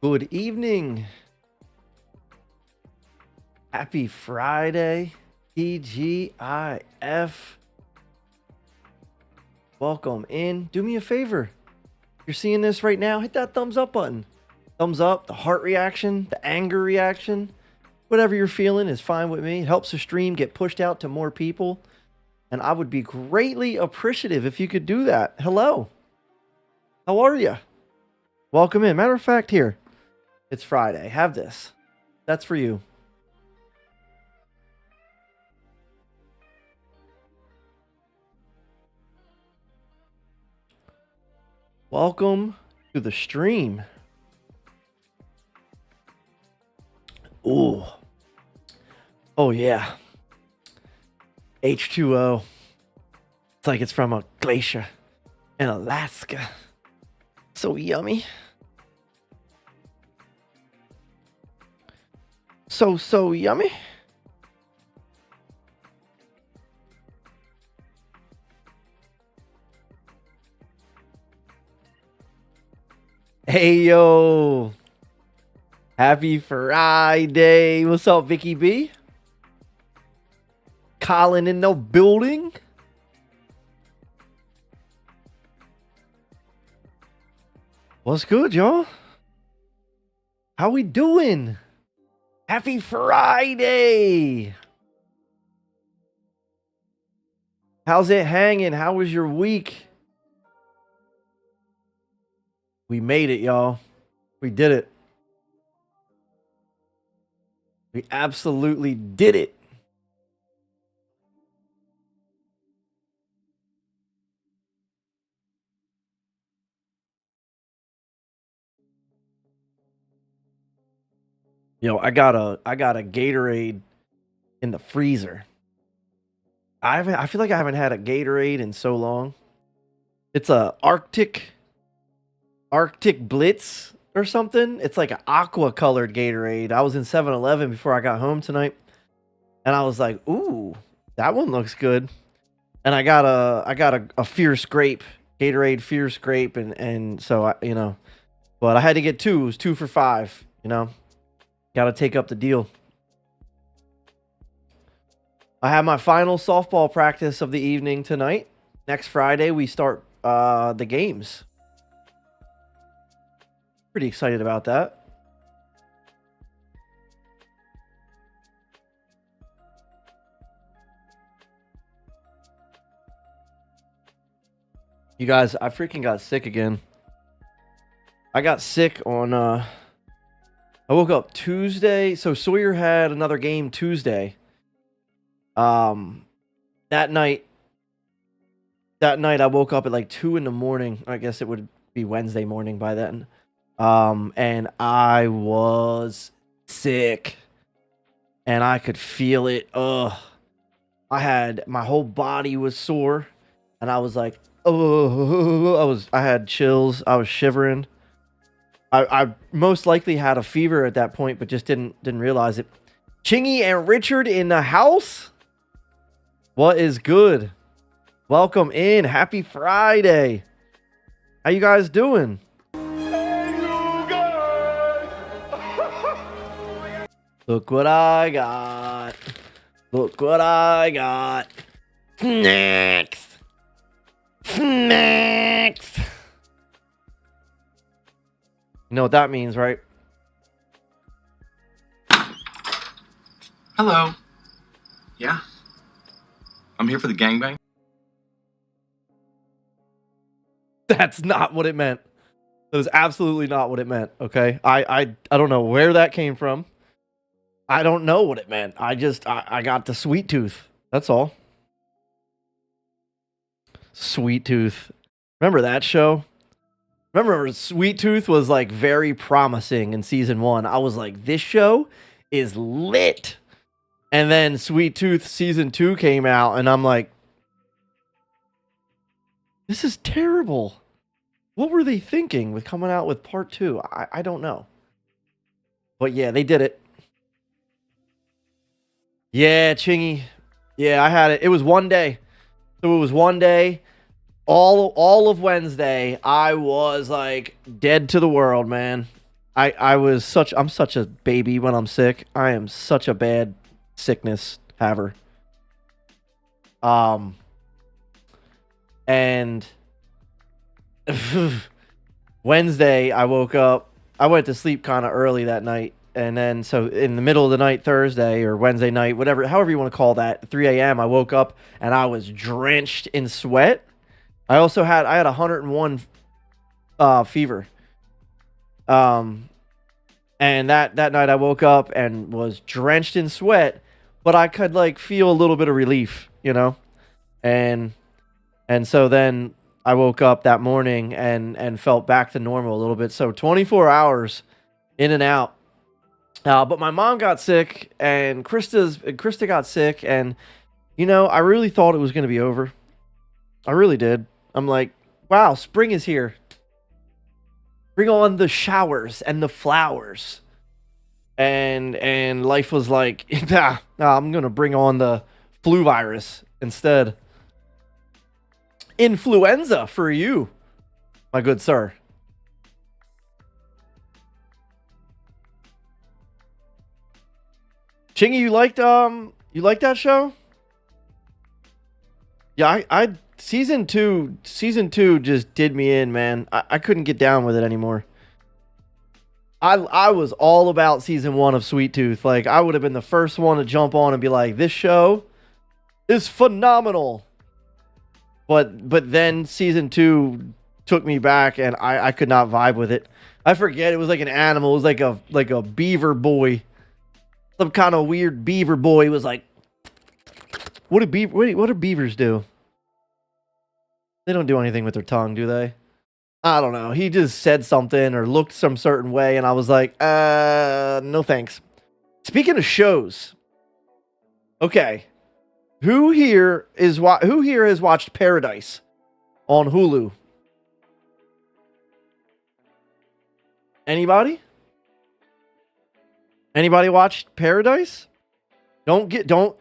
Good evening. Happy Friday. TGIF. Welcome in. Do me a favor. You're seeing this right now, hit that thumbs up button. Thumbs up, the heart reaction, the anger reaction. Whatever you're feeling is fine with me. It helps the stream get pushed out to more people. And I would be greatly appreciative if you could do that. Hello. How are you? Welcome in. Matter of fact, here. It's Friday. Have this. That's for you. Welcome to the stream. Ooh. Oh, yeah. H2O. It's like it's from a glacier in Alaska. So yummy. So yummy. Hey, yo. Happy Friday. What's up, Vicky B? Colin in the building. What's good, y'all? How we doing? Happy Friday. How's it hanging? How was your week? We made it, y'all. We did it. We absolutely did it. Yo, I got a Gatorade in the freezer. I feel like I haven't had a Gatorade in so long. It's a Arctic Blitz or something. It's like an aqua colored Gatorade. I was in 7-Eleven before I got home tonight, and I was like, "Ooh, that one looks good." And I got a Fierce Grape, Gatorade Fierce Grape, and so but I had to get two. It was 2 for $5. Got to take up the deal. I have my final softball practice of the evening tonight. Next Friday we start the games. Pretty excited about that. You guys, I freaking got sick again. I got sick on I woke up Tuesday. So Sawyer had another game Tuesday. That night I woke up at like 2 a.m. I guess it would be Wednesday morning by then. And I was sick, and I could feel it. My whole body was sore, and I was like, I had chills. I was shivering. I most likely had a fever at that point, but just didn't realize it. Chingy and Richard in the house. What is good? Welcome in. Happy Friday. How you guys doing? Look what I got. Look what I got. Snacks. Snacks. You know what that means, right? Hello. Yeah. I'm here for the gangbang. That's not what it meant. That was absolutely not what it meant, okay? I don't know where that came from. I don't know what it meant. I got the sweet tooth. That's all. Sweet Tooth. Remember that show? Remember Sweet Tooth was like very promising in season 1. I was like, this show is lit. And then Sweet Tooth season 2 came out, and I'm like, this is terrible. What were they thinking with coming out with part 2? I don't know. But yeah, they did it. Yeah, Chingy. Yeah, I had it. It was one day. So it was one day. All of Wednesday, I was like dead to the world, man. I'm such a baby when I'm sick. I am such a bad sickness haver. Um, and Wednesday, I woke up. I went to sleep kind of early that night, and then so in the middle of the night, Thursday or Wednesday night, whatever, however you want to call that, 3 a.m. I woke up and I was drenched in sweat. I had 101 fever. Um, and that night I woke up and was drenched in sweat, but I could like feel a little bit of relief, you know, and so then I woke up that morning and felt back to normal a little bit. So 24 hours in and out. But my mom got sick and Krista got sick, and you know, I really thought it was going to be over. I really did. I'm like, wow, spring is here. Bring on the showers and the flowers. And life was like, nah, I'm going to bring on the flu virus instead. Influenza for you, my good sir. Chingy, you liked that show? Yeah, I season two just did me in, man. I couldn't get down with it anymore. I was all about season 1 of Sweet Tooth. Like, I would have been the first one to jump on and be like, this show is phenomenal. But then season 2 took me back, and I could not vibe with it. I forget, it was like an animal. It was like a beaver boy. Some kind of weird beaver boy was like, what do beavers do? They don't do anything with their tongue, do they? I don't know. He just said something or looked some certain way, and I was like, no thanks. Speaking of shows, okay, who here has watched Paradise on Hulu? Anybody? Anybody watched Paradise? Don't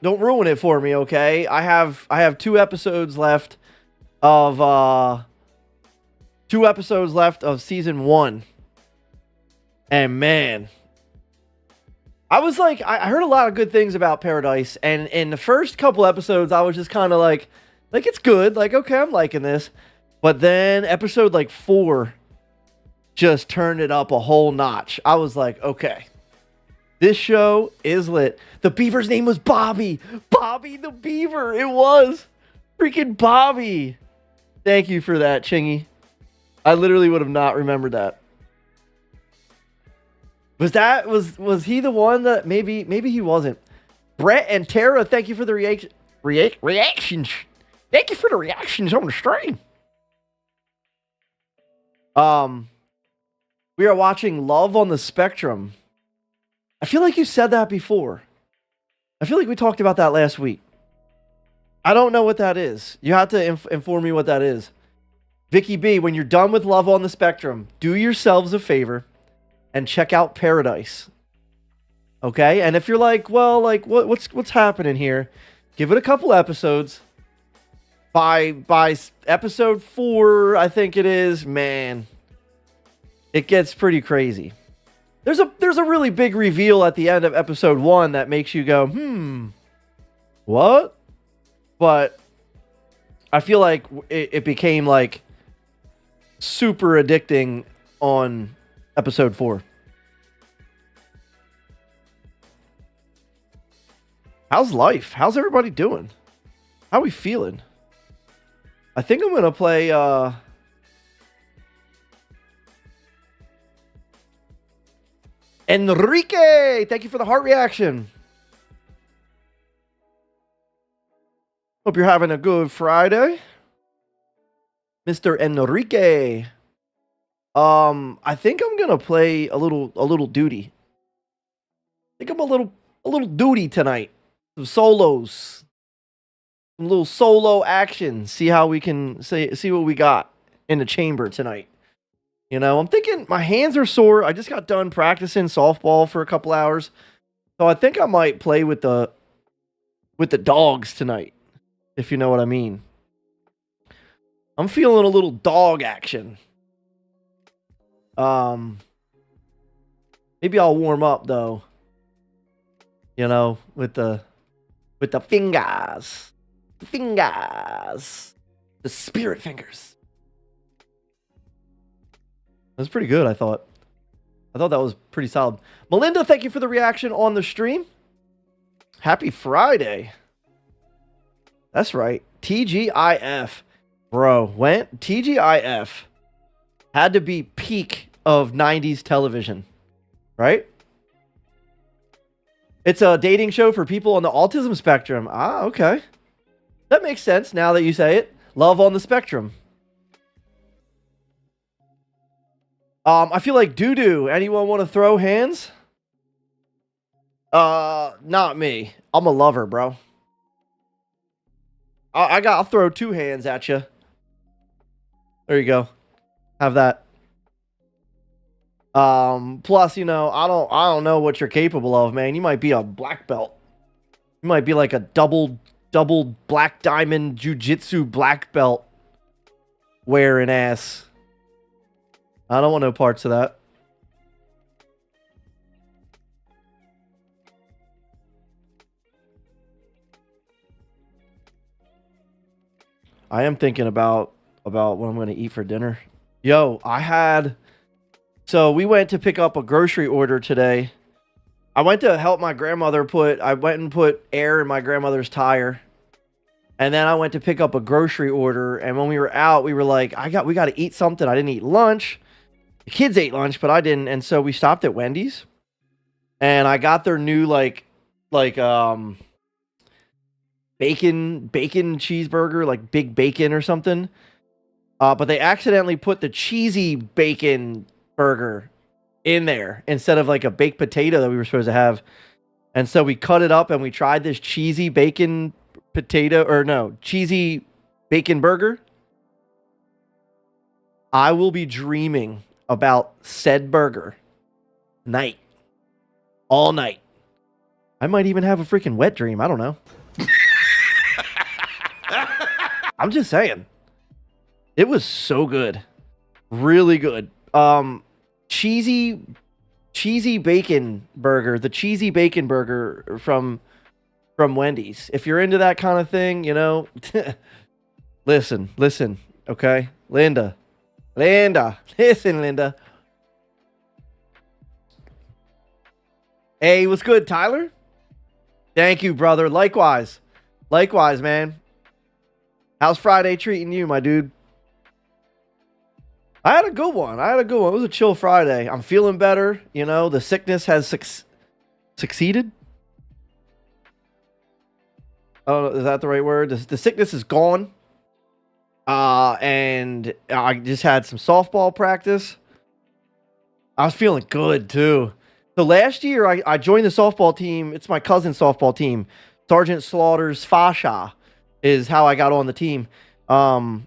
ruin it for me, okay? I have 2 episodes left of season 1. And man, I was like, I heard a lot of good things about Paradise, and in the first couple episodes I was just kind of like it's good, like, okay, I'm liking this. But then episode like 4 just turned it up a whole notch. I was like, okay, this show is lit. The beaver's name was Bobby. Bobby the beaver. It was freaking Bobby. Thank you for that, Chingy. I literally would have not remembered that. Was he the one that maybe he wasn't? Brett and Tara, thank you for the reactions. Thank you for the reactions on the stream. We are watching Love on the Spectrum. I feel like you said that before. I feel like we talked about that last week. I don't know what that is. You have to inform me what that is. Vicky B, when you're done with Love on the Spectrum, do yourselves a favor and check out Paradise. Okay? And if you're like, well, like what's happening here? Give it a couple episodes. By episode 4, I think it is, man, it gets pretty crazy. There's a really big reveal at the end of episode 1 that makes you go, what? But I feel like it became like super addicting on episode 4. How's life? How's everybody doing? How we feeling? I think I'm gonna play Enrique. Thank you for the heart reaction. Hope you're having a good Friday, Mr. Enrique. I think I'm gonna play a little duty. I think I'm a little duty tonight. Some solos, some little solo action. See how we can see what we got in the chamber tonight. You know, I'm thinking my hands are sore. I just got done practicing softball for a couple hours, so I think I might play with the dogs tonight, if you know what I mean. I'm feeling a little dog action. Maybe I'll warm up though. You know, with the fingers. The fingers. The spirit fingers. That's pretty good, I thought. I thought that was pretty solid. Melinda, thank you for the reaction on the stream. Happy Friday. That's right. TGIF. Bro, when TGIF had to be peak of 90s television, right? It's a dating show for people on the autism spectrum. Ah, okay. That makes sense now that you say it. Love on the spectrum. I feel like doo-doo. Anyone want to throw hands? Not me. I'm a lover, bro. I'll throw 2 hands at you. There you go. Have that. Plus, you know, I don't know what you're capable of, man. You might be a black belt. You might be like a double black diamond jiu-jitsu black belt wearing ass. I don't want no parts of that. I am thinking about what I'm going to eat for dinner. Yo, so we went to pick up a grocery order today. I went to help my grandmother I went and put air in my grandmother's tire. And then I went to pick up a grocery order. And when we were out, we were like, we got to eat something. I didn't eat lunch. The kids ate lunch, but I didn't. And so we stopped at Wendy's. And I got their new bacon cheeseburger, like big bacon or something. But they accidentally put the cheesy bacon burger in there instead of like a baked potato that we were supposed to have. And so we cut it up and we tried this cheesy bacon cheesy bacon burger. I will be dreaming about said burger all night. I might even have a freaking wet dream. I don't know. I'm just saying. It was so good. Really good. Cheesy bacon burger. The cheesy bacon burger from Wendy's. If you're into that kind of thing, you know, listen, okay? Linda, listen, Linda. Hey, what's good, Tyler? Thank you, brother. Likewise, man. How's Friday treating you, my dude? I had a good one. It was a chill Friday. I'm feeling better. You know, the sickness has succeeded. Oh, is that the right word? The sickness is gone. And I just had some softball practice. I was feeling good too. So last year I joined the softball team. It's my cousin's softball team. Sergeant Slaughter's Fasha is how I got on the team. And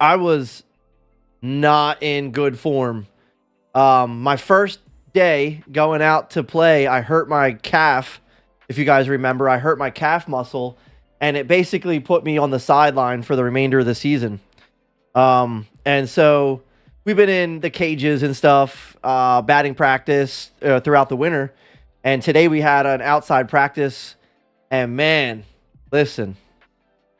I was not in good form. My first day going out to play, I hurt my calf. If you guys remember, I hurt my calf muscle, and it basically put me on the sideline for the remainder of the season. And so we've been in the cages and stuff, batting practice throughout the winter. And today we had an outside practice, and man, listen,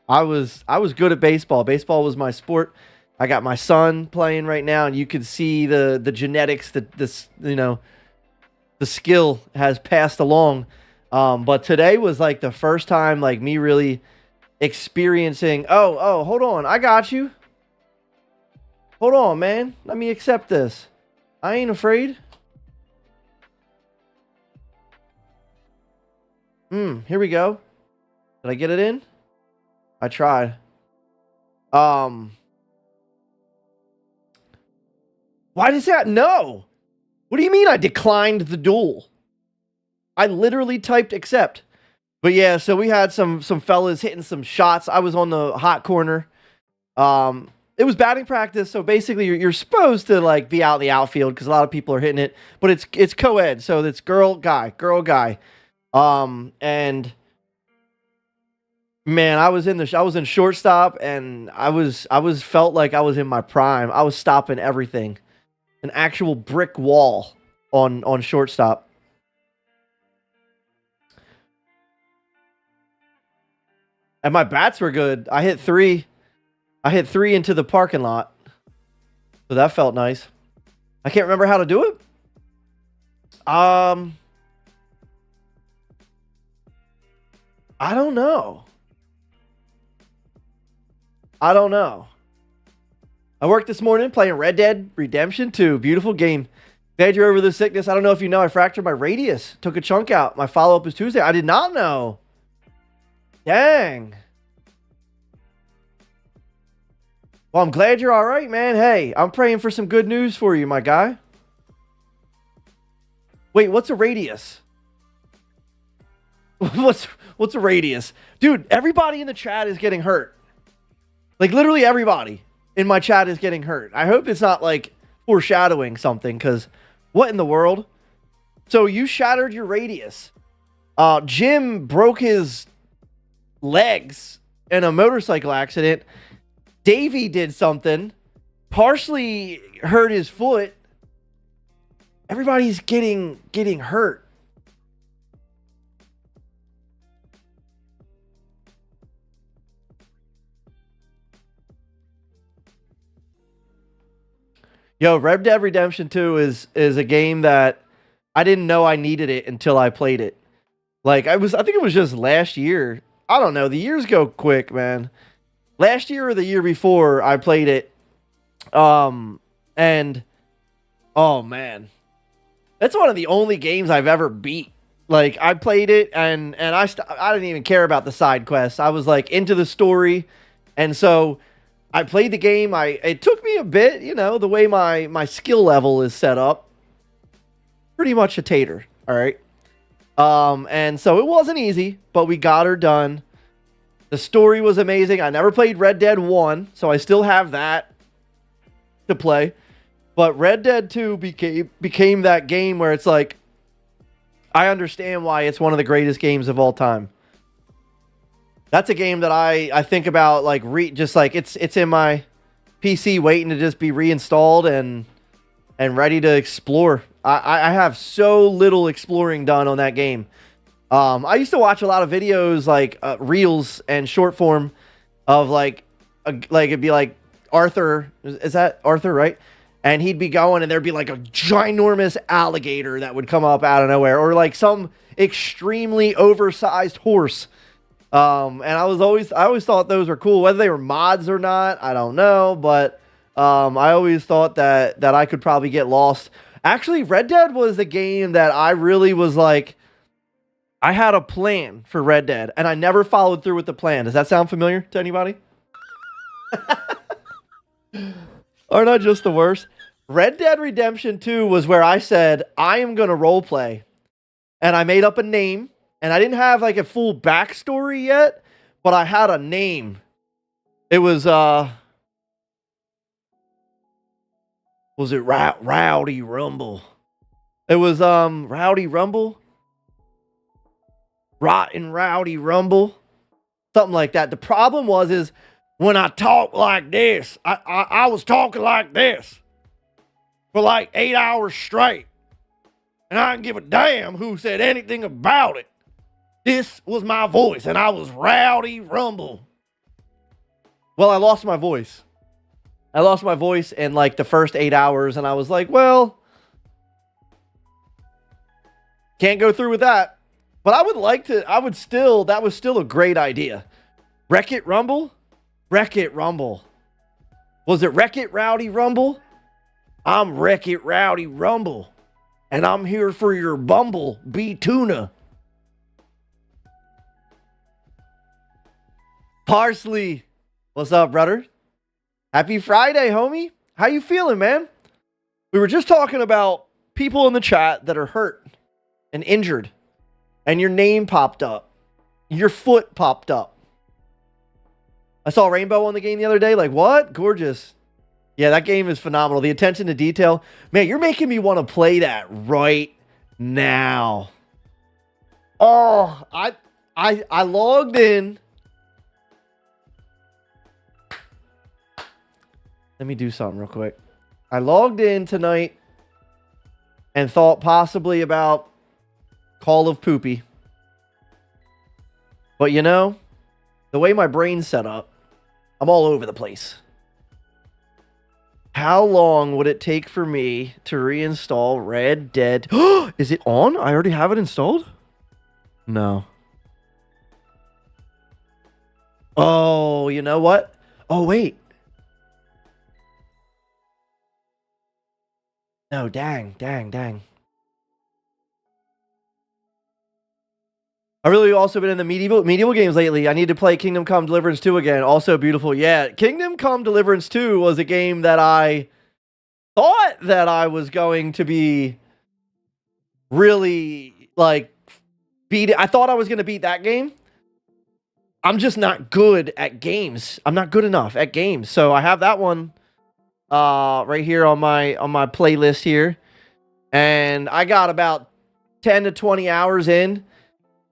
I was good at baseball. Baseball was my sport. I got my son playing right now, and you can see the genetics, the skill has passed along. But today was like the first time, like me really experiencing. Oh, hold on, I got you. Hold on, man. Let me accept this. I ain't afraid. Here we go. Did I get it in? I tried. Why does that? No. What do you mean I declined the duel? I literally typed accept. But yeah, so we had some fellas hitting some shots. I was on the hot corner. It was batting practice, so basically you're supposed to like be out in the outfield because a lot of people are hitting it. But it's co-ed, so it's girl guy. And man, I was in shortstop, and I felt like I was in my prime. I was stopping everything. An actual brick wall on shortstop. And my bats were good. I hit three into the parking lot. So that felt nice. I can't remember how to do it. I don't know. I worked this morning playing Red Dead Redemption 2. Beautiful game. Glad you're over the sickness. I don't know if you know, I fractured my radius. Took a chunk out. My follow-up is Tuesday. I did not know. Dang. Well, I'm glad you're all right, man. Hey, I'm praying for some good news for you, my guy. Wait, what's a radius? What's a radius? Dude, everybody in the chat is getting hurt. Like, literally everybody in my chat is getting hurt. I hope it's not, like, foreshadowing something, because what in the world? So, you shattered your radius. Jim broke his legs in a motorcycle accident. Davey did something. Partially hurt his foot. Everybody's getting hurt. Yo, Red Dead Redemption 2 is a game that I didn't know I needed it until I played it. Like, I think it was just last year. I don't know. The years go quick, man. Last year or the year before I played it. And oh man. That's one of the only games I've ever beat. Like, I played it and I didn't even care about the side quests. I was like into the story. And so I played the game. It took me a bit, you know, the way my skill level is set up. Pretty much a tater, all right? And so it wasn't easy, but we got her done. The story was amazing. I never played Red Dead 1, so I still have that to play. But Red Dead 2 became that game where it's like, I understand why it's one of the greatest games of all time. That's a game that I think about, like, just like it's in my PC waiting to just be reinstalled and ready to explore. I have so little exploring done on that game. I used to watch a lot of videos, like reels and short form of like it'd be like Arthur. Is that Arthur, right? And he'd be going and there'd be like a ginormous alligator that would come up out of nowhere, or like some extremely oversized horse. And I always thought those were cool, whether they were mods or not. I don't know, but I always thought that I could probably get lost. Actually, Red Dead was a game that I really was like, I had a plan for Red Dead, and I never followed through with the plan. Does that sound familiar to anybody? Aren't I just the worst? Red Dead Redemption 2 was where I said, I am going to roleplay. And I made up a name, and I didn't have like a full backstory yet, but I had a name. It was, was it Rowdy Rumble? It was, Rowdy Rumble? Rotten Rowdy Rumble, something like that. The problem is when I talk like this, I was talking like this for like 8 hours straight, and I didn't give a damn who said anything about it. This was my voice, and I was Rowdy Rumble. Well, I lost my voice. I lost my voice in like the first 8 hours, and I was like, well, can't go through with that. But that was still a great idea. Wreck-It Rumble? Wreck-It Rumble. Was it Wreck-It Rowdy Rumble? I'm Wreck-It Rowdy Rumble. And I'm here for your Bumble Bee Tuna. Parsley. What's up, brother? Happy Friday, homie. How you feeling, man? We were just talking about people in the chat that are hurt and injured. And your name popped up. Your foot popped up. I saw Rainbow on the game the other day. Like, what? Gorgeous. Yeah, that game is phenomenal. The attention to detail. Man, you're making me want to play that right now. Oh, I logged in. Let me do something real quick. I logged in tonight and thought possibly about Call of Poopy. But you know, the way my brain's set up, I'm all over the place. How long would it take for me to reinstall Red Dead? Is it on? I already have it installed? No. Oh, you know what? Oh, wait. No, dang. I've really also been in the medieval games lately. I need to play Kingdom Come Deliverance 2 again. Also beautiful. Yeah, Kingdom Come Deliverance 2 was a game that I thought that I was going to be really, like, beat it. I thought I was going to beat that game. I'm just not good at games. I'm not good enough at games. So I have that one right here on my playlist here. And I got about 10 to 20 hours in.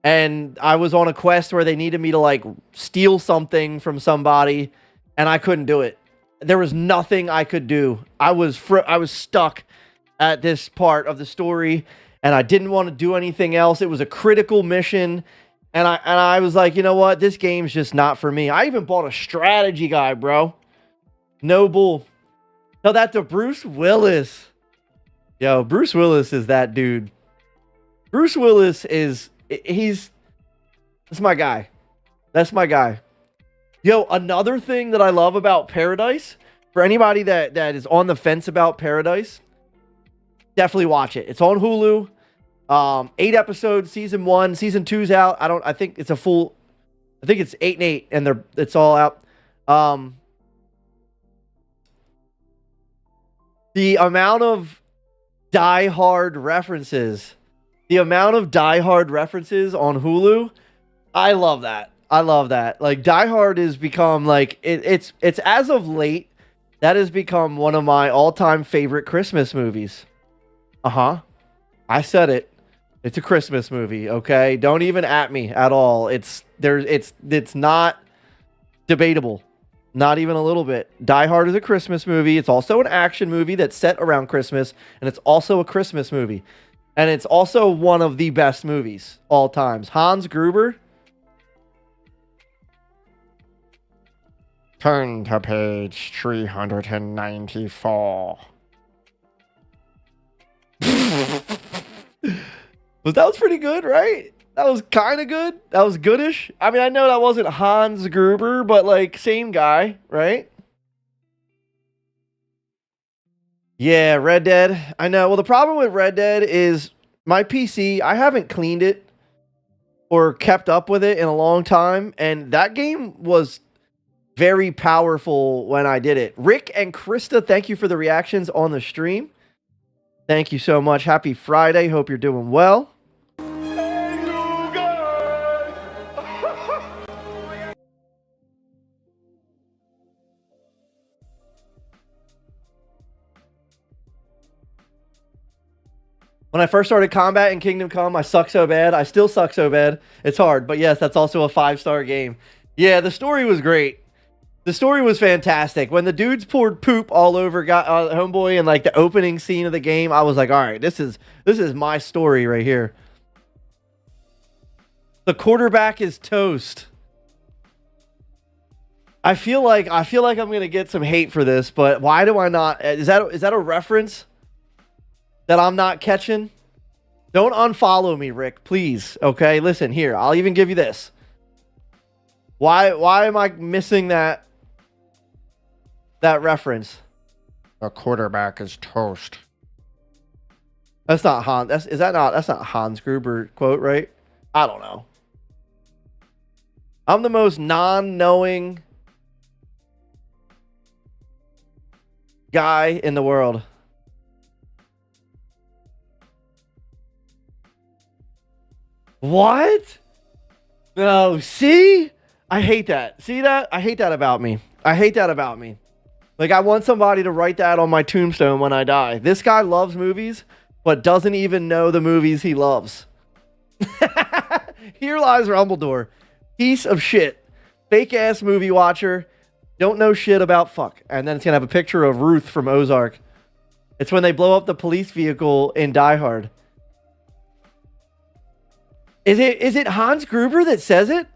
And I was on a quest where they needed me to, like, steal something from somebody, and I couldn't do it. There was nothing I could do. I was stuck at this part of the story, and I didn't want to do anything else. It was a critical mission, and I was like, you know what? This game's just not for me. I even bought a strategy guide, bro. No bull. Tell that to Bruce Willis. Yo, Bruce Willis is that dude. Bruce Willis is... That's my guy. That's my guy. Yo, another thing that I love about Paradise, for anybody that is on the fence about Paradise, definitely watch it. It's on Hulu. 8 episodes, season 1. Season 2's out. I think it's 8 and 8, and it's all out. The amount of Die Hard references. The amount of Die Hard references on Hulu, I love that. I love that. Like, Die Hard has become, like, it's as of late, that has become one of my all-time favorite Christmas movies. I said it. It's a Christmas movie, okay? Don't even at me at all. It's not debatable. Not even a little bit. Die Hard is a Christmas movie. It's also an action movie that's set around Christmas, and it's also a Christmas movie. And it's also one of the best movies all times. Hans Gruber. Turn to page 394. That was pretty good, right? That was kind of good. That was goodish. I mean, I know that wasn't Hans Gruber, but, like, same guy, right? Yeah, Red Dead. I know. Well, the problem with Red Dead is my PC, I haven't cleaned it or kept up with it in a long time. And that game was very powerful when I did it. Rick and Krista, thank you for the reactions on the stream. Thank you so much. Happy Friday. Hope you're doing well. When I first started combat in Kingdom Come, I sucked so bad. I still suck so bad. It's hard, but yes, that's also a 5-star game. Yeah, the story was great. The story was fantastic. When the dudes poured poop all over Homeboy in, like, the opening scene of the game, I was like, all right, this is my story right here. The quarterback is toast. I feel like I'm gonna get some hate for this, but why do I not? Is that a reference that I'm not catching? Don't unfollow me, Rick, please. Okay, listen here. I'll even give you this. Why am I missing that reference? The quarterback is toast. That's not Hans. That's not Hans Gruber quote, right? I don't know. I'm the most non-knowing guy in the world. What? No, see? I hate that. See that? I hate that about me. I hate that about me. Like, I want somebody to write that on my tombstone when I die. This guy loves movies, but doesn't even know the movies he loves. Here lies Rumbledore. Piece of shit. Fake ass movie watcher. Don't know shit about fuck. And then it's going to have a picture of Ruth from Ozark. It's when they blow up the police vehicle in Die Hard. Is it Hans Gruber that says it?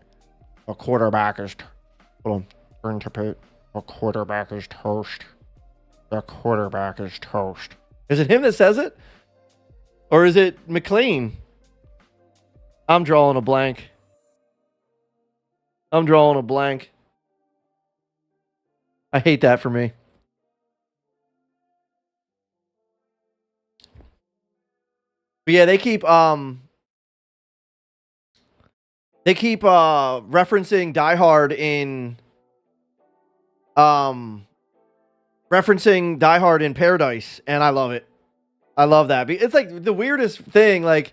A quarterback is turn to pit. A quarterback is toast. The quarterback is toast. Is it him that says it? Or is it McLean? I'm drawing a blank. I hate that for me. But yeah, they keep referencing Die Hard in Paradise, and I love it. I love that. It's like the weirdest thing. Like,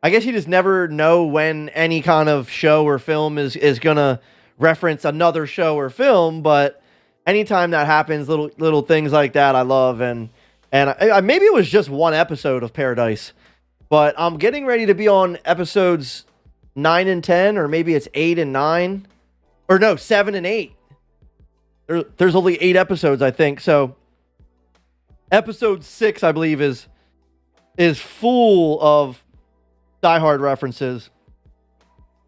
I guess you just never know when any kind of show or film is gonna reference another show or film, but anytime that happens, little things like that, I love. And maybe it was just one episode of Paradise, but I'm getting ready to be on episodes 9 and 10, or maybe it's 8 and 9, or no, 7 and 8. There's only 8 episodes, I think. So episode 6, I believe, is full of Die Hard references,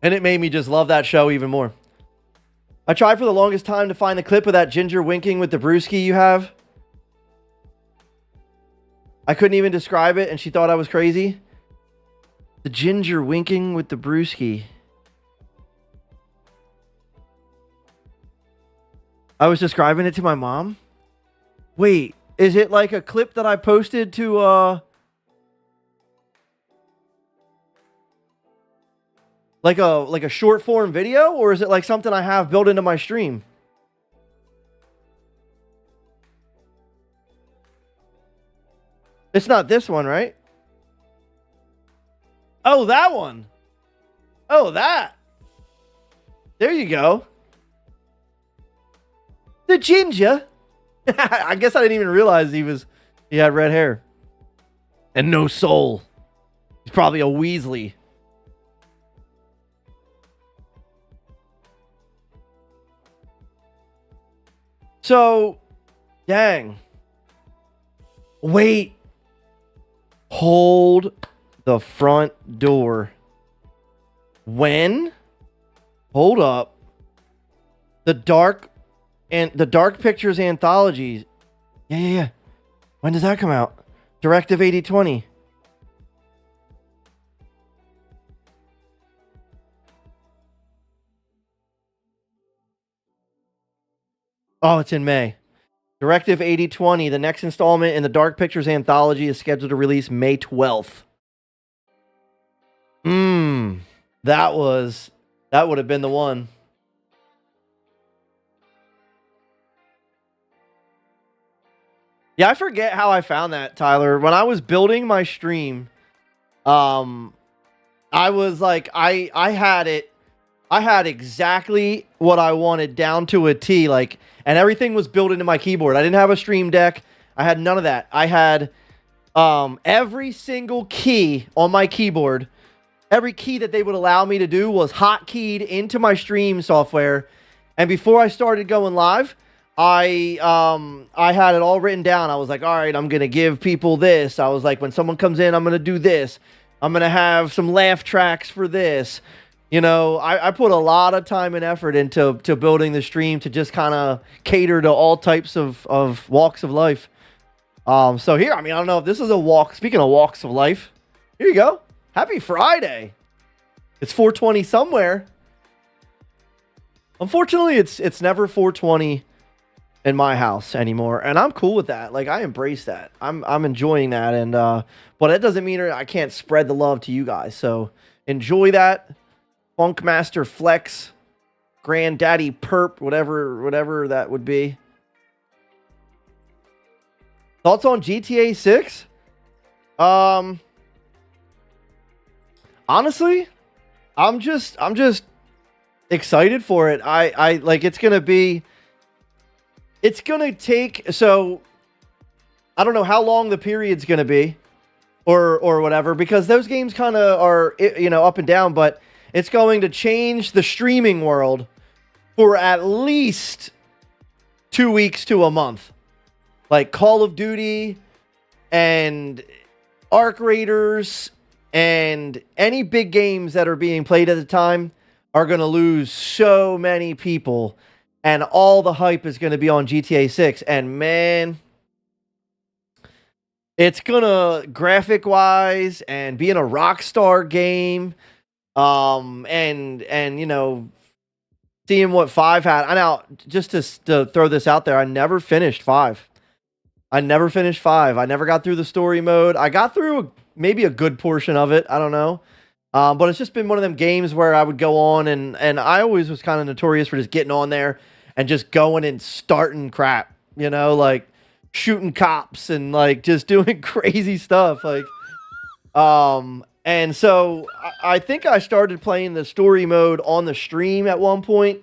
and it made me just love that show even more. I tried for the longest time to find the clip of that ginger winking with the brewski you have. I couldn't even describe it, and she thought I was crazy. The ginger winking with the brewski. I was describing it to my mom. Wait, is it like a clip that I posted to like a short form video, or is it like something I have built into my stream? It's not this one, right? Oh, that one. Oh, that. There you go. The ginger. I guess I didn't even realize he had red hair. And no soul. He's probably a Weasley. So, dang. Wait. Hold the front door. When? Hold up. The Dark Pictures anthologies. Yeah. When does that come out? Directive 8020. Oh, it's in May. Directive 8020, the next installment in the Dark Pictures anthology, is scheduled to release May 12th. That would have been the one. Yeah, I forget how I found that, Tyler. When I was building my stream, I was like, I had exactly what I wanted down to a T, like, and everything was built into my keyboard. I didn't have a stream deck. I had none of that. I had every single key on my keyboard. Every key that they would allow me to do was hotkeyed into my stream software. And before I started going live, I had it all written down. I was like, all right, I'm going to give people this. I was like, when someone comes in, I'm going to do this. I'm going to have some laugh tracks for this. You know, I put a lot of time and effort into building the stream to just kind of cater to all types of walks of life. So here, I mean, I don't know if this is a walk. Speaking of walks of life, here you go. Happy Friday. It's 420 somewhere. Unfortunately, it's never 420 in my house anymore, and I'm cool with that. Like, I embrace that. I'm enjoying that, and but it doesn't mean I can't spread the love to you guys. So enjoy that. Funkmaster Flex, Granddaddy Perp, whatever that would be. Thoughts on GTA 6? Honestly, I'm just excited for it. I like, it's gonna take, so I don't know how long the period's gonna be or whatever, because those games kind of are, you know, up and down, but it's going to change the streaming world for at least 2 weeks to a month. Like Call of Duty, and Arc Raiders and any big games that are being played at the time are going to lose so many people, and all the hype is going to be on GTA 6. And man, it's going to, graphic wise and being a Rockstar game, and you know, seeing what 5 had. I know, just to throw this out there, I never finished 5. I never got through the story mode. I got through maybe a good portion of it. I don't know. But it's just been one of them games where I would go on, and I always was kind of notorious for just getting on there and just going and starting crap, you know, like shooting cops and like just doing crazy stuff. Like, and so I think I started playing the story mode on the stream at one point,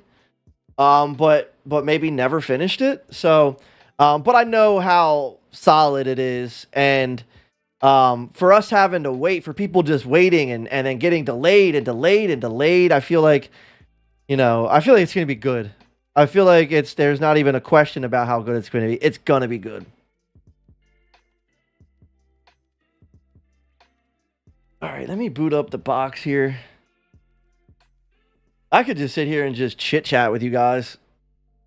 but maybe never finished it. So, but I know how solid it is, and for us having to wait, for people just waiting and then getting delayed and delayed and delayed, I feel like, you know, I feel like it's going to be good. I feel like there's not even a question about how good it's going to be. It's going to be good. All right, let me boot up the box here. I could just sit here and just chit chat with you guys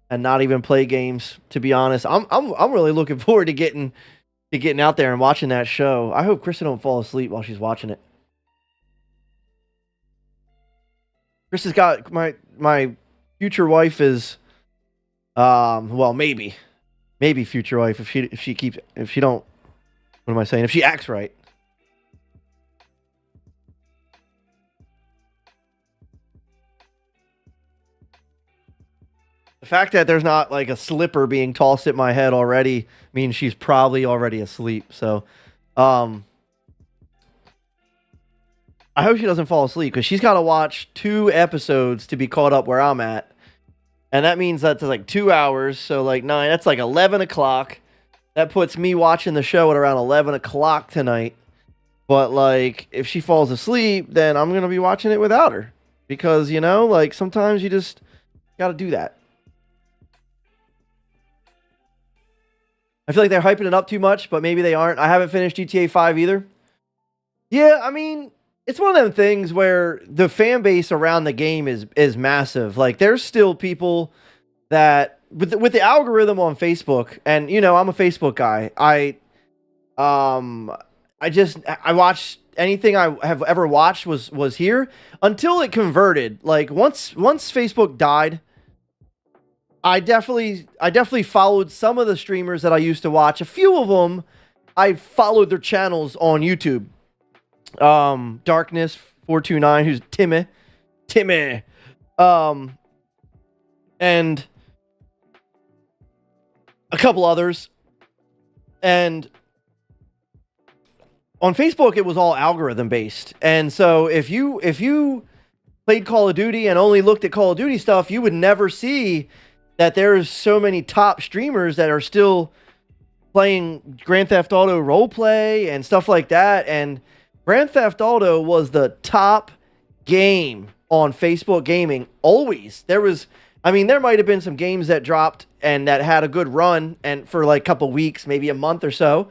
and not even play games, to be honest. I'm really looking forward to getting out there and watching that show. I hope Krista don't fall asleep while she's watching it. Krista's got my future wife is well, maybe future wife if she don't, what am I saying? If she acts right. The fact that there's not like a slipper being tossed at my head already means she's probably already asleep. So, I hope she doesn't fall asleep, because she's got to watch 2 episodes to be caught up where I'm at. And that means that's like 2 hours. So like 9, that's like 11 o'clock. That puts me watching the show at around 11 o'clock tonight. But like, if she falls asleep, then I'm going to be watching it without her. Because, you know, like sometimes you just got to do that. I feel like they're hyping it up too much, but maybe they aren't. I haven't finished GTA 5 either. Yeah, I mean, it's one of them things where the fan base around the game is massive. Like, there's still people that with the algorithm on Facebook, and you know, I'm a Facebook guy. I watch anything I have ever watched was here until it converted. Like once Facebook died, I definitely followed some of the streamers that I used to watch. A few of them, I followed their channels on YouTube. Darkness 429, who's Timmy, and a couple others. And on Facebook, it was all algorithm based. And so if you played Call of Duty and only looked at Call of Duty stuff, you would never see that there's so many top streamers that are still playing Grand Theft Auto roleplay and stuff like that. And Grand Theft Auto was the top game on Facebook gaming. Always. There might have been some games that dropped and that had a good run and for like a couple weeks, maybe a month or so,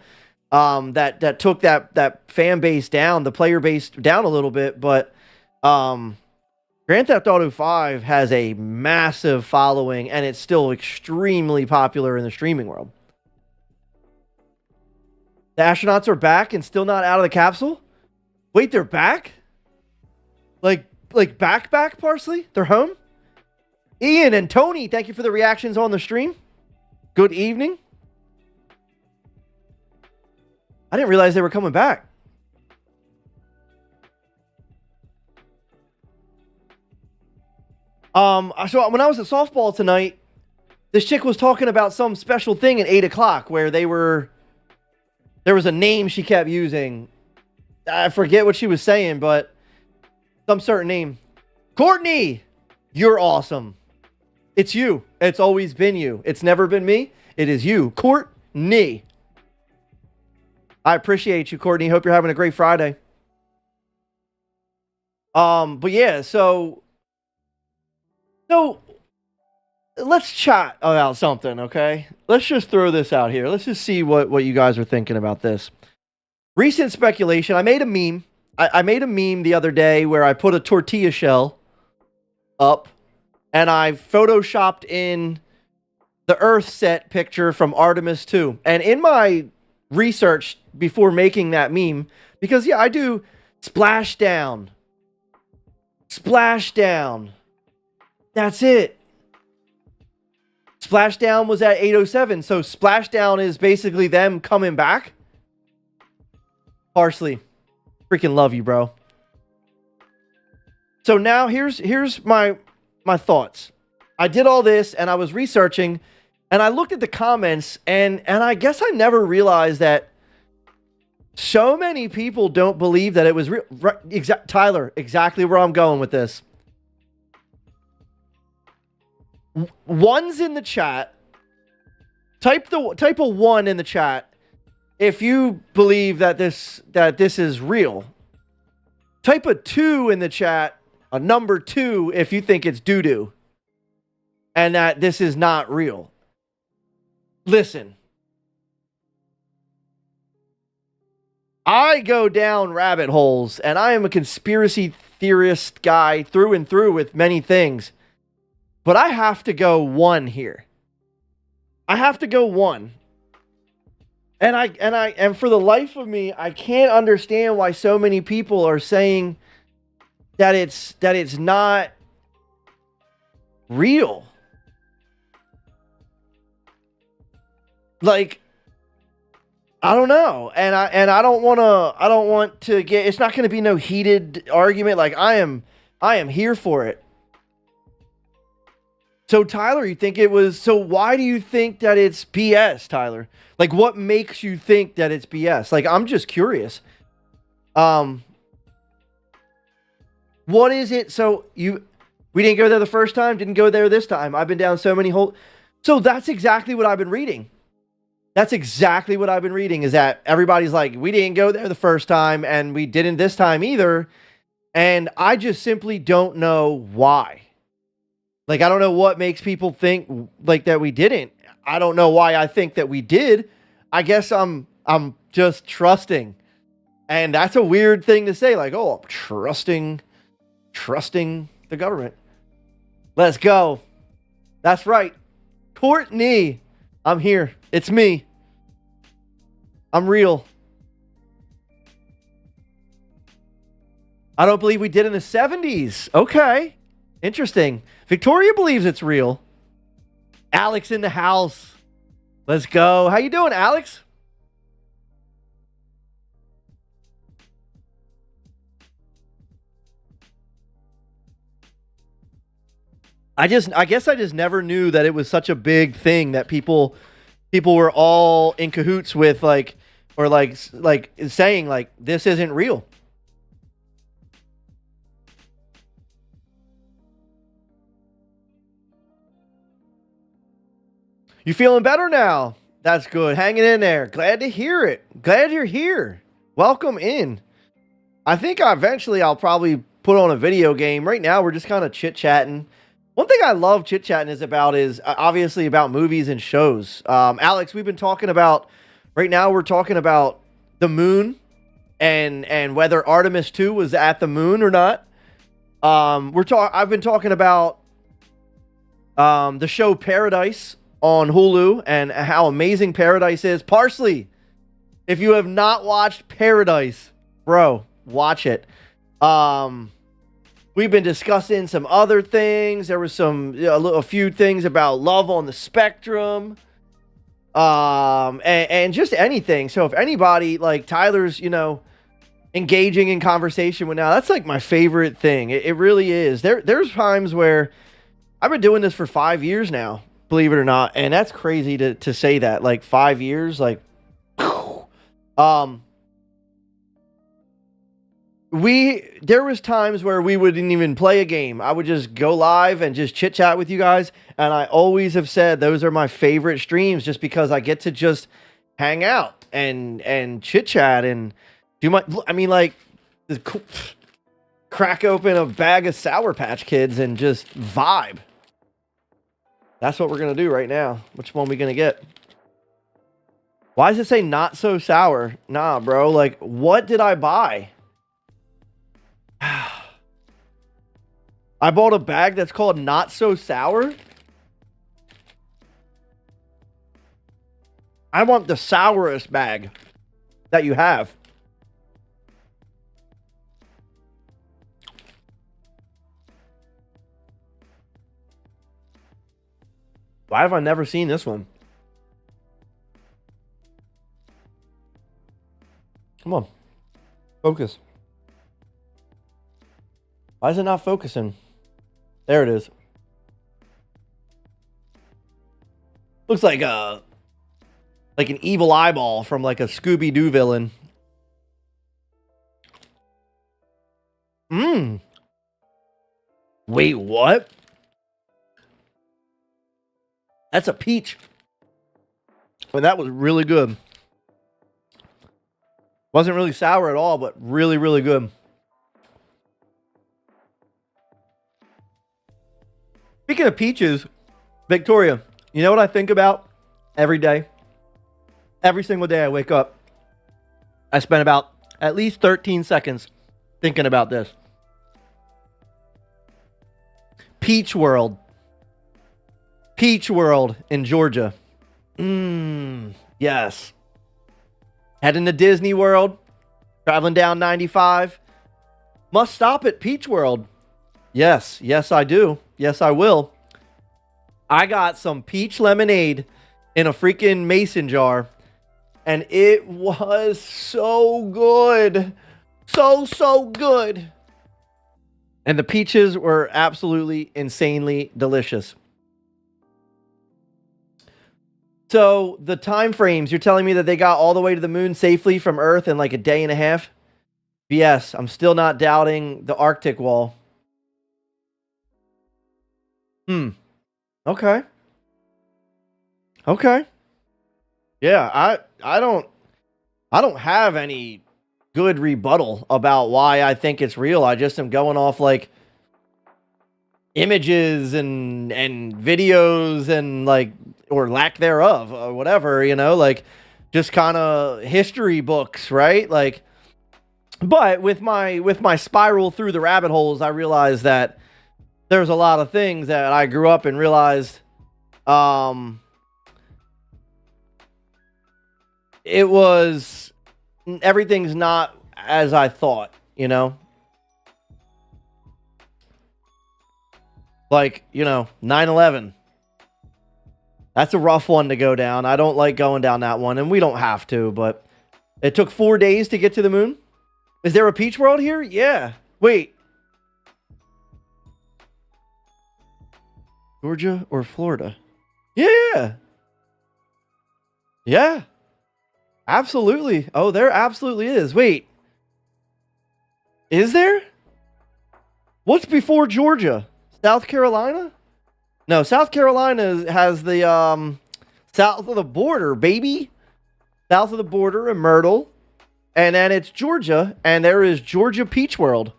that took that fan base down, the player base down a little bit. But Grand Theft Auto 5 has a massive following, and it's still extremely popular in the streaming world. The astronauts are back and still not out of the capsule? Wait, they're back? Like back, Parsley? They're home? Ian and Tony, thank you for the reactions on the stream. Good evening. I didn't realize they were coming back. So when I was at softball tonight, this chick was talking about some special thing at 8 o'clock where there was a name she kept using. I forget what she was saying, but some certain name. Courtney, you're awesome. It's you. It's always been you. It's never been me. It is you. Courtney. I appreciate you, Courtney. Hope you're having a great Friday. But yeah, so let's chat about something, okay? Let's just throw this out here. Let's just see what you guys are thinking about this. Recent speculation. I made a meme. I made a meme the other day where I put a tortilla shell up and I photoshopped in the Earth set picture from Artemis 2. And in my research before making that meme, because yeah, I do splashdown. Splashdown. That's it. Splashdown was at 8:07, so Splashdown is basically them coming back. Parsley, freaking love you, bro. So now here's my thoughts. I did all this and I was researching and I looked at the comments and I guess I never realized that so many people don't believe that it was real. Tyler, exactly where I'm going with this. One's in the chat. Type a 1 in the chat if you believe that this is real. Type a 2 in the chat, a number 2 if you think it's doo-doo and that this is not real. Listen. I go down rabbit holes and I am a conspiracy theorist guy through and through with many things. But I have to go 1 here. I have to go 1. And for the life of me, I can't understand why so many people are saying that it's not real. Like, I don't know. And I don't want to get, it's not going to be no heated argument. Like I am here for it. So Tyler, you think it was, so why do you think that it's BS, Tyler? Like what makes you think that it's BS? Like I'm just curious. What is it? So we didn't go there the first time, didn't go there this time. I've been down so many holes. So that's exactly what I've been reading. That's exactly what I've been reading is that everybody's like, we didn't go there the first time and we didn't this time either. And I just simply don't know why. Like, I don't know what makes people think like that we didn't. I don't know why I think that we did. I guess I'm just trusting. And that's a weird thing to say. Like, oh, I'm trusting the government. Let's go. That's right. Courtney, I'm here. It's me. I'm real. I don't believe we did in the 70s. Okay. Interesting. Victoria believes it's real. Alex in the house. Let's go. How you doing, Alex? I guess I just never knew that it was such a big thing that people were all in cahoots with, like, or like saying like this isn't real. You feeling better now? That's good. Hanging in there. Glad to hear it. Glad you're here. Welcome in. I think I'll probably put on a video game. Right now, we're just kind of chit-chatting. One thing I love chit-chatting is obviously about movies and shows. Alex, we've been talking about, right now we're talking about the moon and whether Artemis 2 was at the moon or not. I've been talking about the show Paradise on Hulu and how amazing Paradise is. Parsley, if you have not watched Paradise, bro, watch it. We've been discussing some other things. There was a few things about love on the spectrum, and just anything. So if anybody like Tyler's, engaging in conversation with now, that's like my favorite thing. It really is. There's times where I've been doing this for 5 years now, believe it or not, and that's crazy to say that. Like 5 years, like, there was times where we wouldn't even play a game. I would just go live and just chit chat with you guys. And I always have said those are my favorite streams just because I get to just hang out and chit chat and do crack open a bag of Sour Patch Kids and just vibe. That's what we're going to do right now. Which one we going to get? Why does it say not so sour? Nah, bro. Like, what did I buy? I bought a bag that's called not so sour. I want the sourest bag that you have. Why have I never seen this one? Come on. Focus. Why is it not focusing? There it is. Looks like an evil eyeball from like a Scooby-Doo villain. Wait, what? That's a peach. And that was really good. Wasn't really sour at all, but really, really good. Speaking of peaches, Victoria, you know what I think about every day? Every single day I wake up, I spend about at least 13 seconds thinking about this. Peach World. Peach World in Georgia. Yes. Heading to Disney World. Traveling down 95. Must stop at Peach World. Yes. Yes, I do. Yes, I will. I got some peach lemonade in a freaking mason jar. And it was so good. So good. And the peaches were absolutely insanely delicious. So the time frames, you're telling me that they got all the way to the moon safely from Earth in like a day and a half? Yes, I'm still not doubting the Arctic wall. Okay. Okay. Yeah, I don't have any good rebuttal about why I think it's real. I just am going off like images and videos and like, or lack thereof or whatever, you know, like just kind of history books, right? Like, but with my spiral through the rabbit holes, I realized that there's a lot of things that I grew up and realized it was, everything's not as I thought, you know? Like, you know, 9/11. That's a rough one to go down. I don't like going down that one, and we don't have to, but it took 4 days to get to the moon. Is there a Peach World here? Yeah. Wait. Georgia or Florida? Yeah. Yeah. Absolutely. Oh, there absolutely is. Wait. Is there? What's before Georgia? South Carolina? No, South Carolina has the south of the border, baby. South of the border in Myrtle. And then it's Georgia, and there is Georgia Peach World.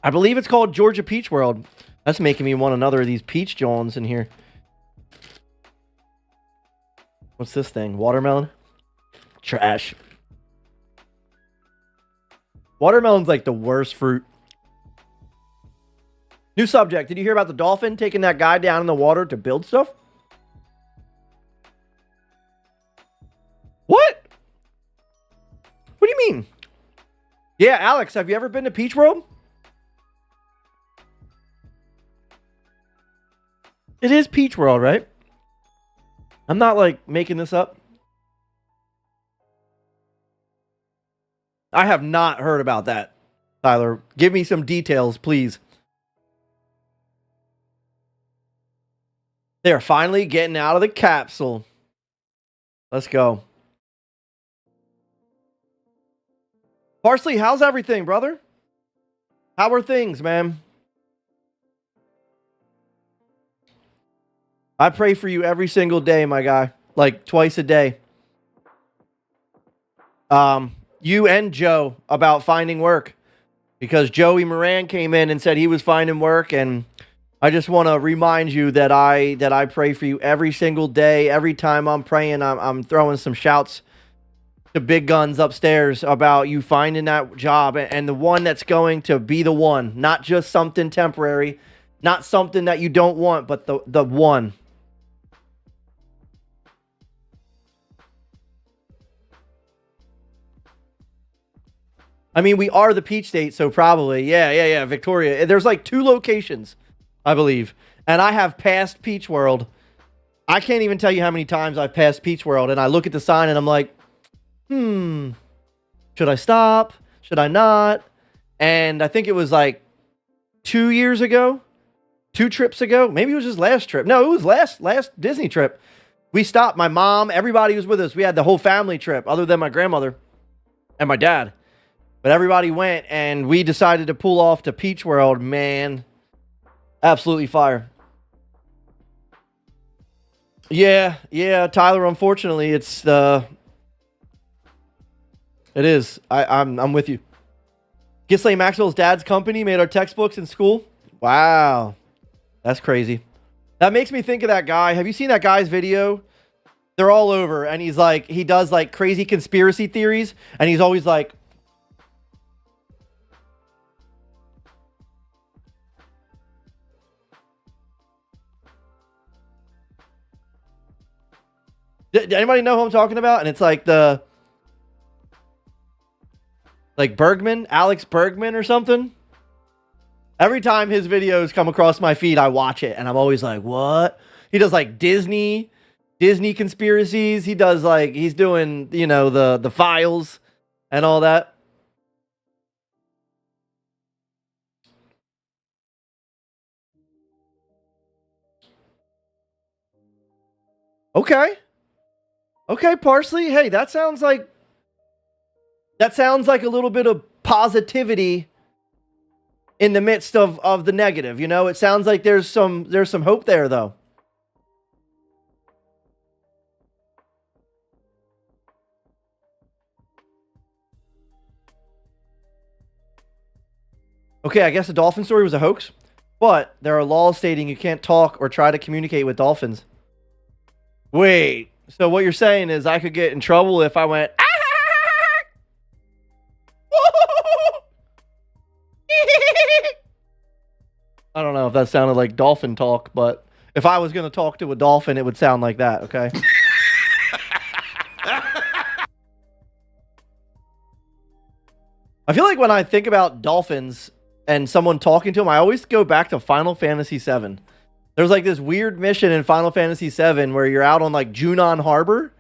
I believe it's called Georgia Peach World. That's making me want another of these peach Johns in here. What's this thing? Watermelon? Trash. Watermelon's like the worst fruit. New subject. Did you hear about the dolphin taking that guy down in the water to build stuff? What? What do you mean? Yeah, Alex, have you ever been to Peach World? It is Peach World, right? I'm not like making this up. I have not heard about that, Tyler. Give me some details, please. They're finally getting out of the capsule. Let's go. Parsley, how's everything, brother? How are things, man? I pray for you every single day, my guy. Like twice a day. You and Joe about finding work. Because Joey Moran came in and said he was finding work, and I just want to remind you that I pray for you every single day. Every time I'm praying, I'm throwing some shouts to big guns upstairs about you finding that job, and the one that's going to be the one, not just something temporary, not something that you don't want, but the one. I mean, we are the Peach State, so probably. Yeah. Victoria. There's like 2 locations, I believe. And I have passed Peach World. I can't even tell you how many times I've passed Peach World, and I look at the sign and I'm like, should I stop? Should I not? And I think it was like 2 years ago, 2 trips ago. Maybe it was just last trip. No, it was last Disney trip. We stopped. My mom, everybody was with us. We had the whole family trip other than my grandmother and my dad. But everybody went, and we decided to pull off to Peach World. Man, absolutely fire. Yeah, Tyler, unfortunately, it is. I'm with you. Ghislaine Maxwell's dad's company made our textbooks in school. Wow. That's crazy. That makes me think of that guy. Have you seen that guy's video? They're all over, and he's like, he does like crazy conspiracy theories, and he's always like, anybody know who I'm talking about? And it's like Bergman, Alex Bergman or something. Every time his videos come across my feed, I watch it, and I'm always like, what? He does like Disney conspiracies. He does like, he's doing, the files and all that. Okay, Parsley. Hey, that sounds like a little bit of positivity in the midst of the negative. It sounds like there's some hope there, though. Okay, I guess the dolphin story was a hoax, but there are laws stating you can't talk or try to communicate with dolphins. Wait, so what you're saying is I could get in trouble if I went, I don't know if that sounded like dolphin talk, but if I was going to talk to a dolphin, it would sound like that, okay? I feel like when I think about dolphins and someone talking to them, I always go back to Final Fantasy VII. There's like this weird mission in Final Fantasy VII where you're out on like Junon Harbor,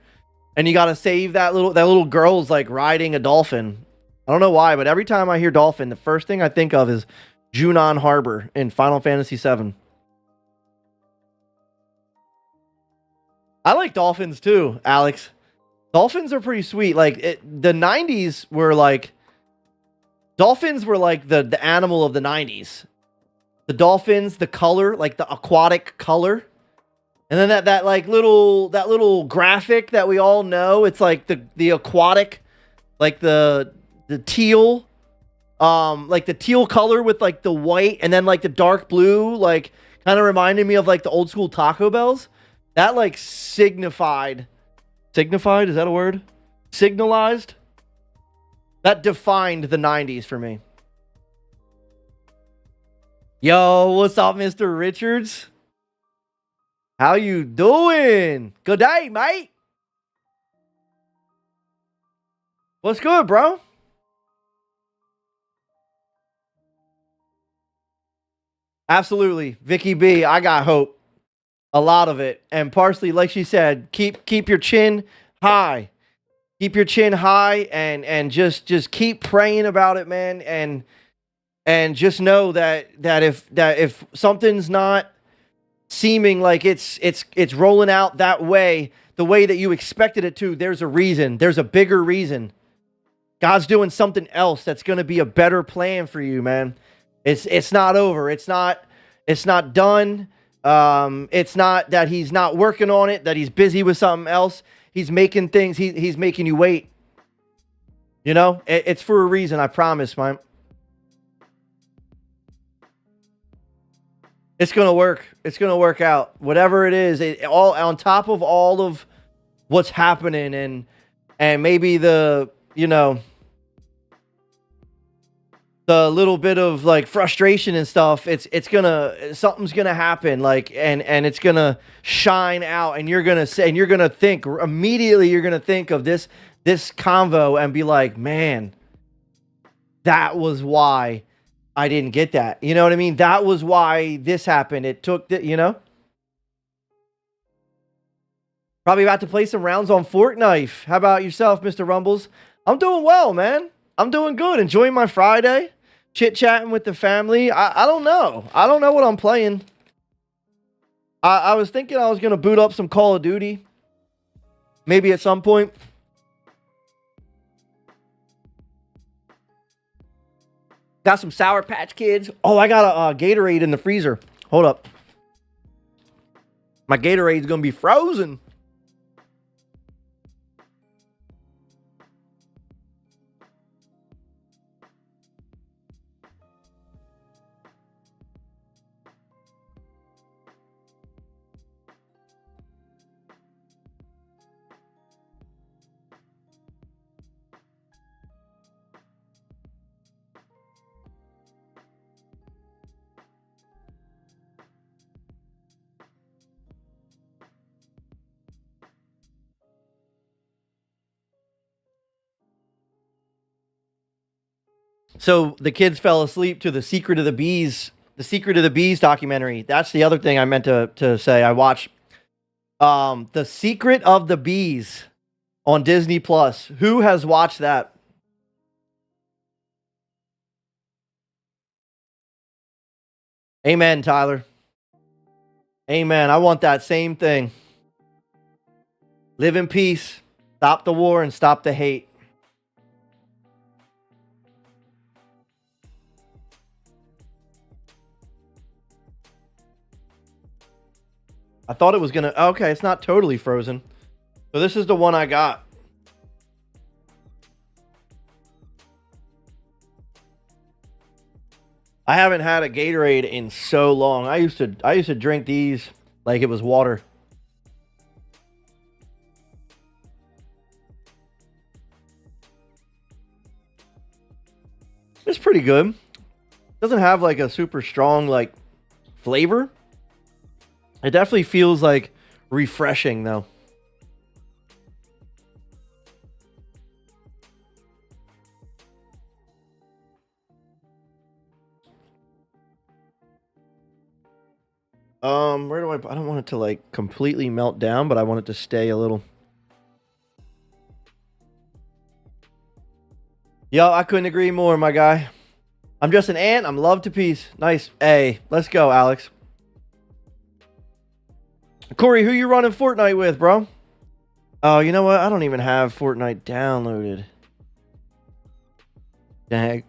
and you got to save that little girl's like riding a dolphin. I don't know why, but every time I hear dolphin, the first thing I think of is Junon Harbor in Final Fantasy VII. I like dolphins too, Alex. Dolphins are pretty sweet. Like the 90s were like, dolphins were like the animal of the 90s. The dolphins, the color, like the aquatic color. And then that little graphic that we all know, it's like the aquatic, like the teal, like the teal color with like the white and then like the dark blue, like kind of reminded me of like the old school Taco Bells. That like signified, is that a word? Signalized? That defined the 90s for me. Yo, what's up, Mr. Richards? How you doing? Good day, mate. What's good, bro? Absolutely. Vicky B, I got hope. A lot of it. And Parsley, like she said, keep your chin high. Keep your chin high and just keep praying about it, man. And just know that if something's not seeming like it's rolling out that way, the way that you expected it to, there's a reason. There's a bigger reason. God's doing something else that's going to be a better plan for you, man. It's not over. It's not done. It's not that he's not working on it, that he's busy with something else. He's making things, he's making you wait. It's for a reason, I promise, man. It's gonna work. It's gonna work out. Whatever it is, all on top of all of what's happening, and maybe the the little bit of like frustration and stuff. It's gonna something's gonna happen, like and it's gonna shine out, and you're gonna say, and you're gonna think immediately. You're gonna think of this convo and be like, man, that was why I didn't get that. You know what I mean? That was why this happened. It took probably about to play some rounds on Fortnite. How about yourself, Mr. Rumbles? I'm doing well, man. I'm doing good. Enjoying my Friday. Chit-chatting with the family. I don't know. I don't know what I'm playing. I was thinking I was going to boot up some Call of Duty. Maybe at some point. Got some Sour Patch Kids. Oh, I got a Gatorade in the freezer. Hold up. My Gatorade's going to be frozen. So the kids fell asleep to the Secret of the Bees documentary. That's the other thing I meant to say. I watched The Secret of the Bees on Disney Plus. Who has watched that? Amen, Tyler. Amen. I want that same thing. Live in peace, stop the war, and stop the hate. I thought it was gonna. Okay, it's not totally frozen. So this is the one I got. I haven't had a Gatorade in so long. I used to drink these like it was water. It's pretty good. Doesn't have like a super strong like flavor. It definitely feels like refreshing though. Where do I don't want it to like completely melt down, but I want it to stay a little. Yo, I couldn't agree more, my guy. I'm just an ant. I'm love to peace. Nice. Hey, let's go, Alex. Corey, who you running Fortnite with, bro? Oh, you know what? I don't even have Fortnite downloaded. Dang.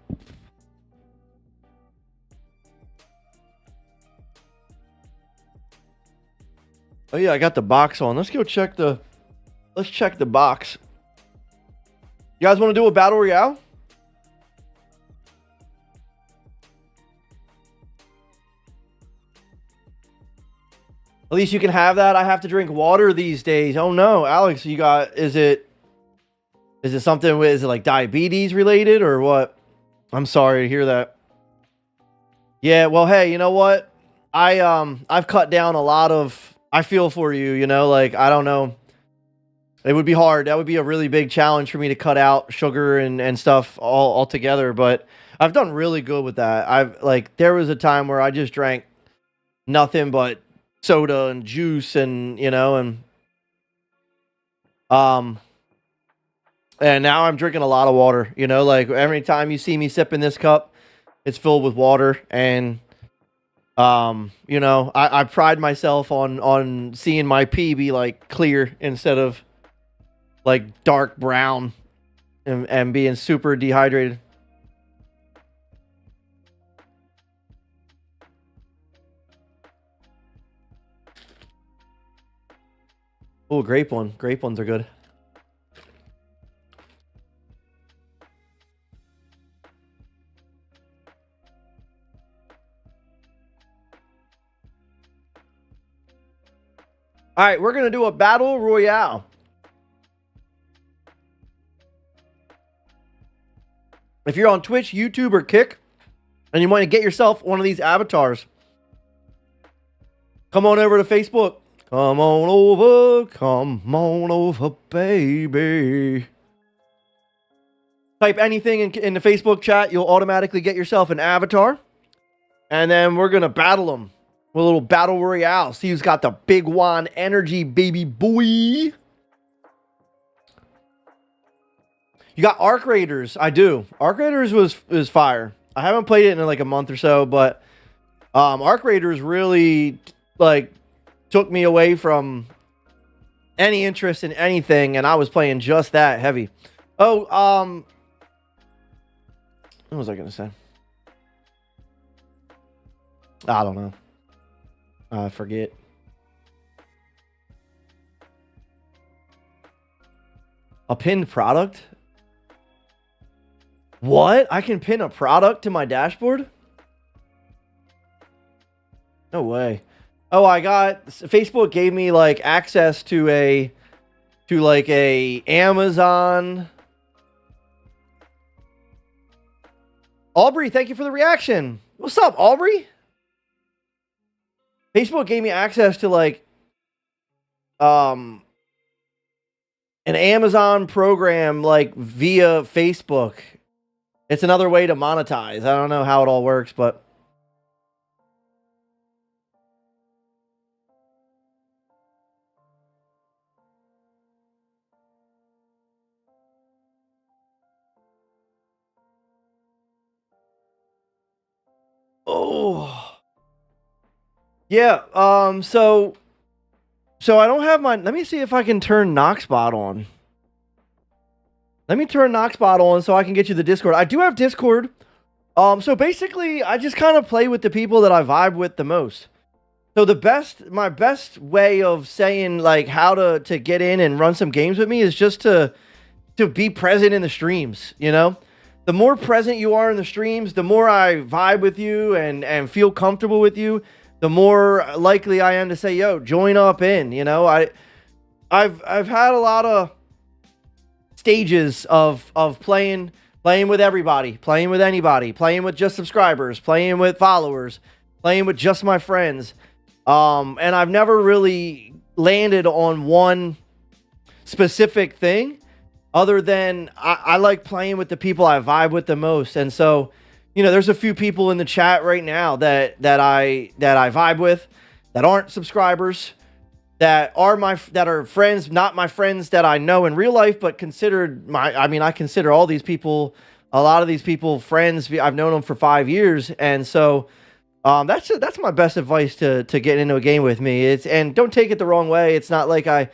Oh yeah, I got the box on. Let's go check the. Let's check the box. You guys want to do a battle royale? At least you can have that. I have to drink water these days. Oh no, Alex, you got? Is it something with? Is it like diabetes related or what? I'm sorry to hear that. Yeah. Well, hey, you know what? I've cut down a lot of. I feel for you. You know, like I don't know. It would be hard. That would be a really big challenge for me to cut out sugar and stuff all together. But I've done really good with that. I've like there was a time where I just drank nothing but soda and juice and um and now I'm drinking a lot of water. You know, like every time you see me sipping this cup, it's filled with water. And I pride myself on seeing my pee be like clear instead of like dark brown and being super dehydrated. Oh, grape one. Grape ones are good. All right, we're gonna do a battle royale. If you're on Twitch, YouTube, or Kick, and you want to get yourself one of these avatars, come on over to Facebook. Come on over, baby. Type anything in the Facebook chat, you'll automatically get yourself an avatar. And then we're going to battle them with a little battle royale. See who's got the big wand energy, baby boy. You got Arc Raiders. I do. Arc Raiders was fire. I haven't played it in like a month or so, but Arc Raiders really like took me away from any interest in anything, and I was playing just that heavy. Oh, what was I gonna say? I don't know. I forget. A pinned product? What? I can pin a product to my dashboard? No way. Oh, Facebook gave me like access to a Amazon. Aubrey, thank you for the reaction. What's up, Aubrey? Facebook gave me access to like an Amazon program like via Facebook. It's another way to monetize. I don't know how it all works, but oh. Yeah, so I don't have my, let me see if I can turn Noxbot on. Let me turn Noxbot on so I can get you the Discord. I do have Discord. So basically, I just kind of play with the people that I vibe with the most. So my best way of saying like how to get in and run some games with me is just to be present in the streams, you know? The more present you are in the streams, the more I vibe with you and feel comfortable with you, the more likely I am to say, yo, join up in, you know? I've had a lot of stages of playing with everybody, playing with anybody, playing with just subscribers, playing with followers, playing with just my friends. And I've never really landed on one specific thing other than I like playing with the people I vibe with the most. And so, you know, there's a few people in the chat right now that I vibe with that aren't subscribers, that are friends, not my friends that I know in real life, but I consider all these people, a lot of these people, friends. I've known them for 5 years, and so that's my best advice to get into a game with me. And don't take it the wrong way. It's not like I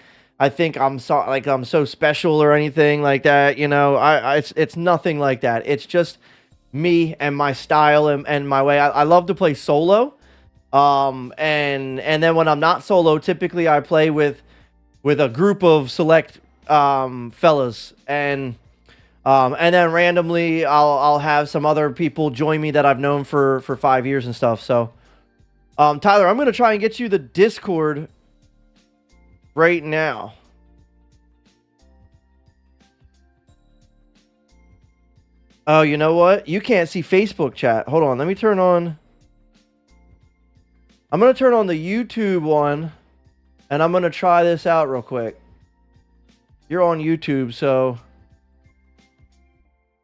think I'm so special or anything like that. You know, it's nothing like that. It's just me and my style and my way. I love to play solo. And then when I'm not solo, typically I play with a group of select fellas, and then randomly I'll have some other people join me that I've known for 5 years and stuff. So Tyler, I'm gonna try and get you the Discord right now. Oh, you know what? You can't see Facebook chat. Hold on, let me turn on. I'm going to turn on the YouTube one, and I'm going to try this out real quick. You're on YouTube, so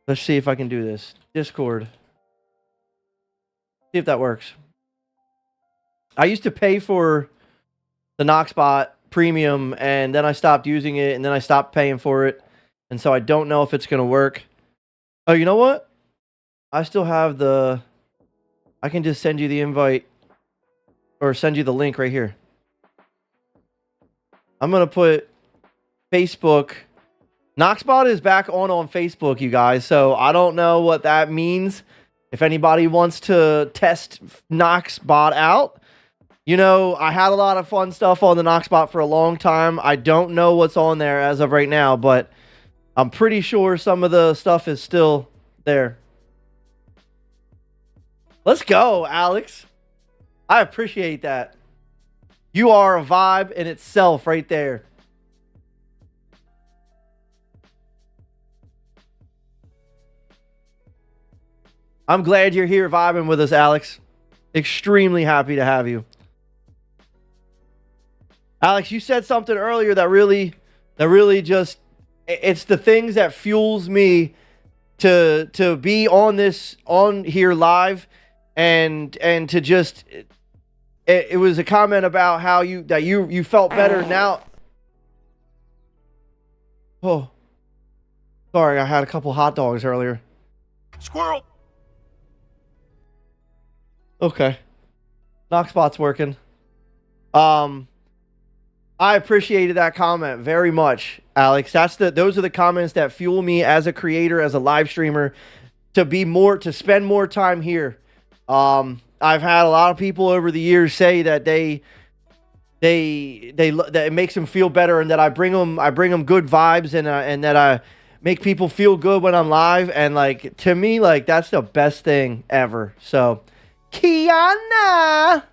let's see if I can do this. Discord. See if that works. I used to pay for the Noxbot Premium, and then I stopped using it, and then I stopped paying for it, and so I don't know if it's going to work. Oh, you know what? I still have I can just send you the invite. Or send you the link right here. I'm going to put Facebook. Noxbot is back on Facebook, you guys. So I don't know what that means. If anybody wants to test Noxbot out. You know, I had a lot of fun stuff on the Noxbot for a long time. I don't know what's on there as of right now. But I'm pretty sure some of the stuff is still there. Let's go, Alex. I appreciate that. You are a vibe in itself right there. I'm glad you're here vibing with us, Alex. Extremely happy to have you. Alex, you said something earlier that really just, it's the things that fuels me to be on here live, and to just, it was a comment about how you felt better now. Oh, sorry, I had a couple hot dogs earlier. Squirrel. Okay. Knockspot's working. I appreciated that comment very much, Alex. Those are the comments that fuel me as a creator, as a live streamer, to spend more time here. I've had a lot of people over the years say that that it makes them feel better, and that I bring them good vibes, and that I make people feel good when I'm live, and like, to me, like, that's the best thing ever. So, Kiana.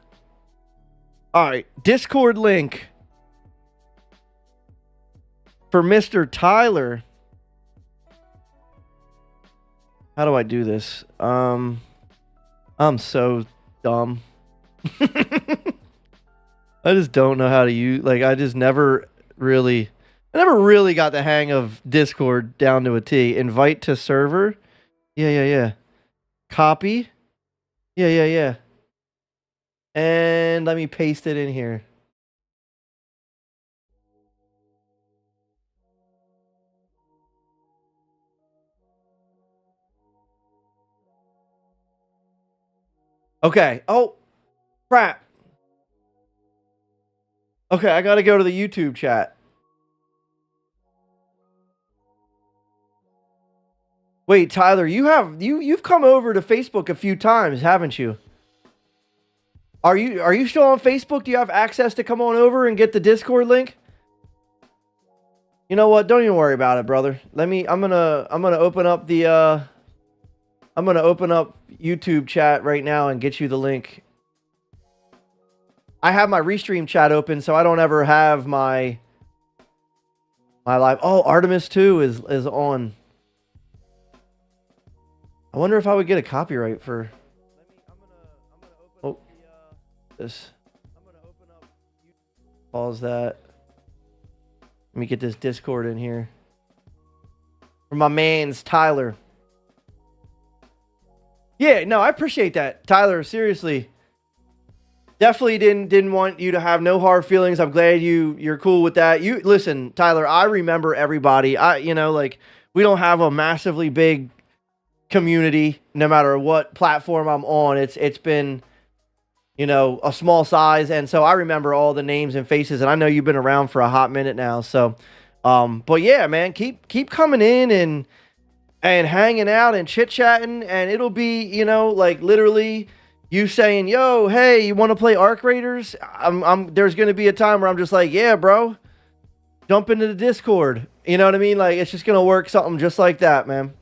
All right, Discord link for Mr. Tyler. How do I do this? I'm so dumb. I just don't know how to use, like, I never really got the hang of Discord down to a T. Invite to server. Yeah. Copy. Yeah. And let me paste it in here. Okay. Oh, crap. Okay, I gotta go to the YouTube chat. Wait, Tyler, you've come over to Facebook a few times, haven't you? Are you still on Facebook? Do you have access to come on over and get the Discord link? You know what? Don't even worry about it, brother. I'm gonna open up the YouTube chat right now and get you the link. I have my Restream chat open, so I don't ever have my live. Oh, Artemis 2 is on. I wonder if I would get a copyright for. I'm gonna open up this. I'm gonna open up. Pause that. Let me get this Discord in here. For my man's Tyler. Yeah, no, I appreciate that, Tyler. Seriously, definitely didn't want you to have no hard feelings. I'm glad you're cool with that. You listen, Tyler. I remember everybody. Like, we don't have a massively big community. No matter what platform I'm on, it's been, a small size, and so I remember all the names and faces. And I know you've been around for a hot minute now. So, but yeah, man, keep coming in and hanging out and chit-chatting, and it'll be, like, literally you saying, yo, hey, you want to play Arc Raiders? There's going to be a time where I'm just like, yeah, bro, jump into the Discord. You know what I mean? Like, it's just going to work something just like that, man.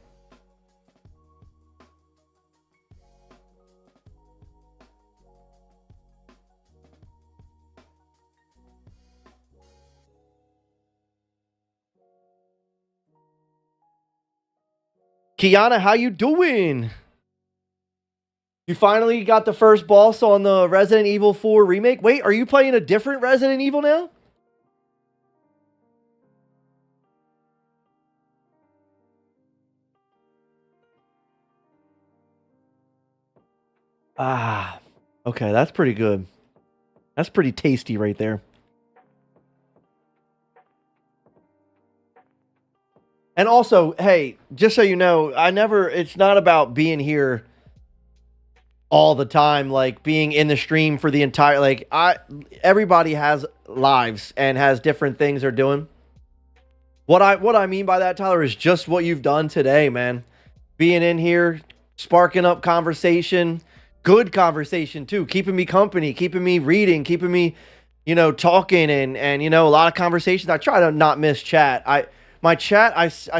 Kiana, how you doing? You finally got the first boss on the Resident Evil 4 remake. Wait, are you playing a different Resident Evil now? Ah, okay, that's pretty good. That's pretty tasty right there. And also, hey, just so you know, it's not about being here all the time, like being in the stream for the entire, like, everybody has lives and has different things they're doing. What I mean by that, Tyler, is just what you've done today, man. Being in here, sparking up conversation, good conversation too, keeping me company, keeping me reading, keeping me, talking, and a lot of conversations. I try to not miss chat. I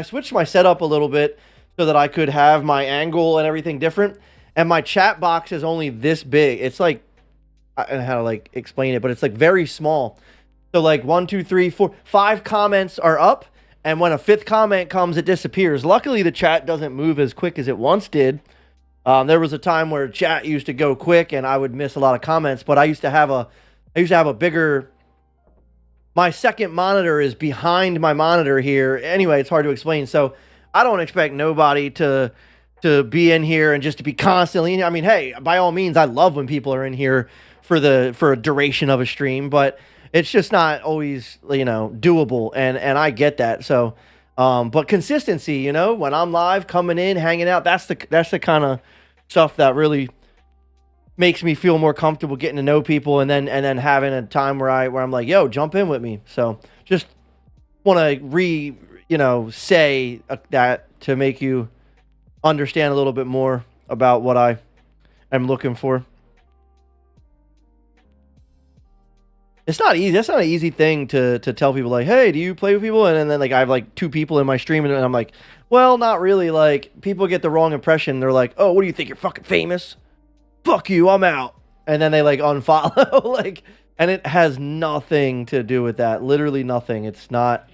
switched my setup a little bit so that I could have my angle and everything different. And my chat box is only this big. It's like I don't know how to like explain it, but it's like very small. So like 1, 2, 3, 4, 5 comments are up, and when a 5th comment comes, it disappears. Luckily, the chat doesn't move as quick as it once did. There was a time where chat used to go quick, and I would miss a lot of comments. But I used to have a bigger. My second monitor is behind my monitor here. Anyway, it's hard to explain. So I don't expect nobody to be in here and just to be constantly in here. I mean, hey, by all means, I love when people are in here for a duration of a stream, but it's just not always, doable. And I get that. So, but consistency, when I'm live, coming in, hanging out, that's the kind of stuff that really makes me feel more comfortable getting to know people, and then having a time where I'm like, yo, jump in with me. So just want to say that to make you understand a little bit more about what I am looking for. It's not easy. That's not an easy thing to tell people, like, hey, do you play with people? And then like I have like 2 people in my stream, and I'm like, well, not really. Like, people get the wrong impression. They're like, oh, what do you think? You're fucking famous? Fuck you, I'm out. And then they like unfollow. Like, and it has nothing to do with that. Literally nothing. It's not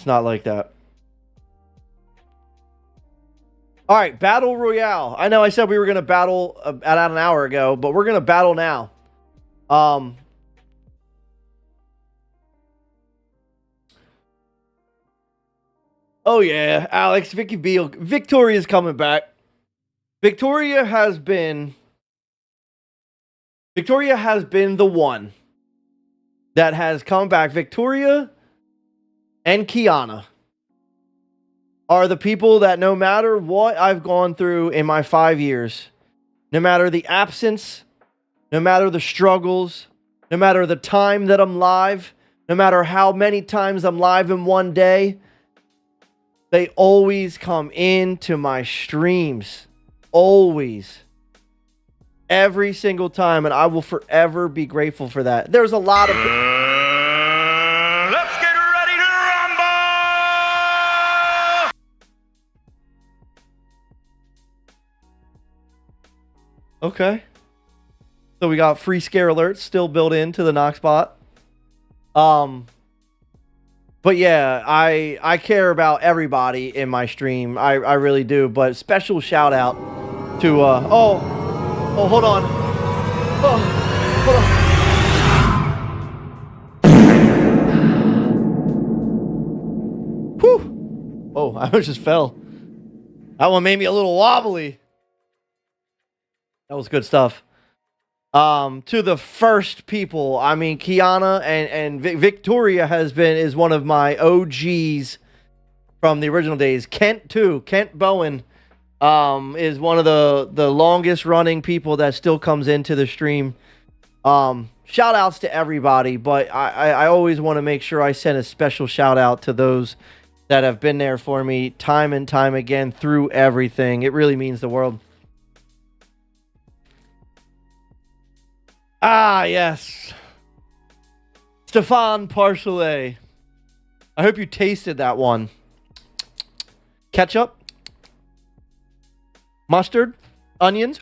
like that. All right, Battle Royale. I know I said we were going to battle about an hour ago, but we're going to battle now. Oh yeah, Alex, Vicky Beal. Victoria's coming back. Victoria has been the one that has come back. Victoria and Kiana are the people that, no matter what I've gone through in my 5 years, no matter the absence, no matter the struggles, no matter the time that I'm live, no matter how many times I'm live in one day, they always come into my streams. Always. Every single time. And I will forever be grateful for that. There's a lot of... Let's get ready to rumble! Okay. So we got free scare alerts still built into the Noxbot. But yeah, I care about everybody in my stream. I really do. But special shout out to hold on. Hold on. Whew. Oh, I just fell. That one made me a little wobbly. That was good stuff. To the first people, I mean, Kiana and Victoria is one of my OGs from the original days. Kent too. Kent Bowen is one of the longest running people that still comes into the stream. Shout outs to everybody, but I always want to make sure I send a special shout out to those that have been there for me time and time again through everything. It really means the world. Ah, yes. Stefan Parchelet. I hope you tasted that one. Ketchup. Mustard. Onions.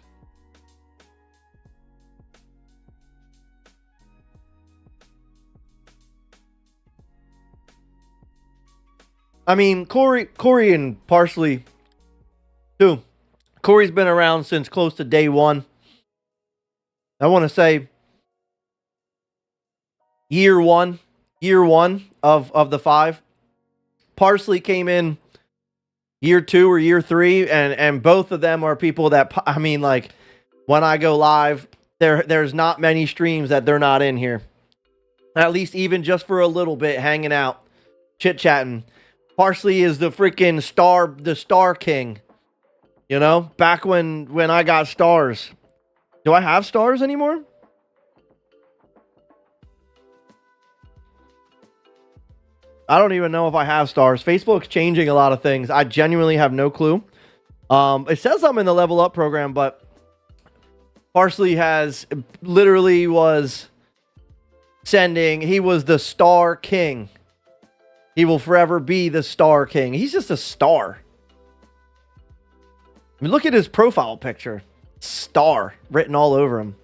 I mean, Corey and Parsley too. Corey's been around since close to day one. I want to say year one of the 5. Parsley came in year 2 or year 3, and both of them are people that, I mean, like, when I go live, there's not many streams that they're not in here. At least even just for a little bit, hanging out, chit-chatting. Parsley is the freaking star king. You know, back when I got stars. Do I have stars anymore? I don't even know if I have stars. Facebook's changing a lot of things. I genuinely have no clue. It says I'm in the level up program, but Parsley literally was he was the star king. He will forever be the star king. He's just a star. I mean, look at his profile picture. Star written all over him.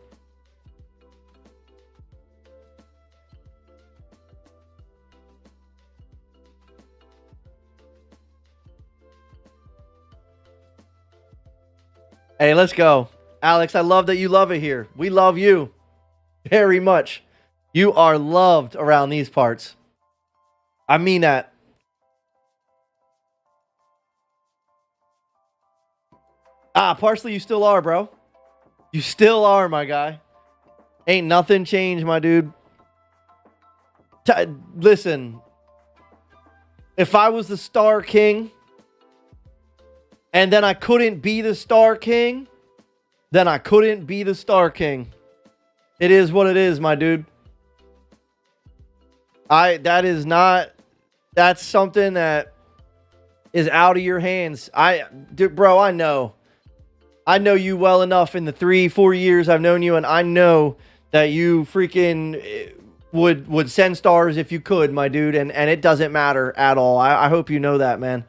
Hey, let's go. Alex, I love that you love it here. We love you very much. You are loved around these parts. I mean that. Parsley, you still are, bro. You still are, my guy. Ain't nothing changed, my dude. Listen, if I was the Star King and then I couldn't be the Star King, then I couldn't be the Star King. It is what it is, my dude. That's something that is out of your hands. Bro, I know you well enough in the 3-4 years I've known you, and I know that you freaking would send stars if you could, my dude, and it doesn't matter at all. I hope you know that, man.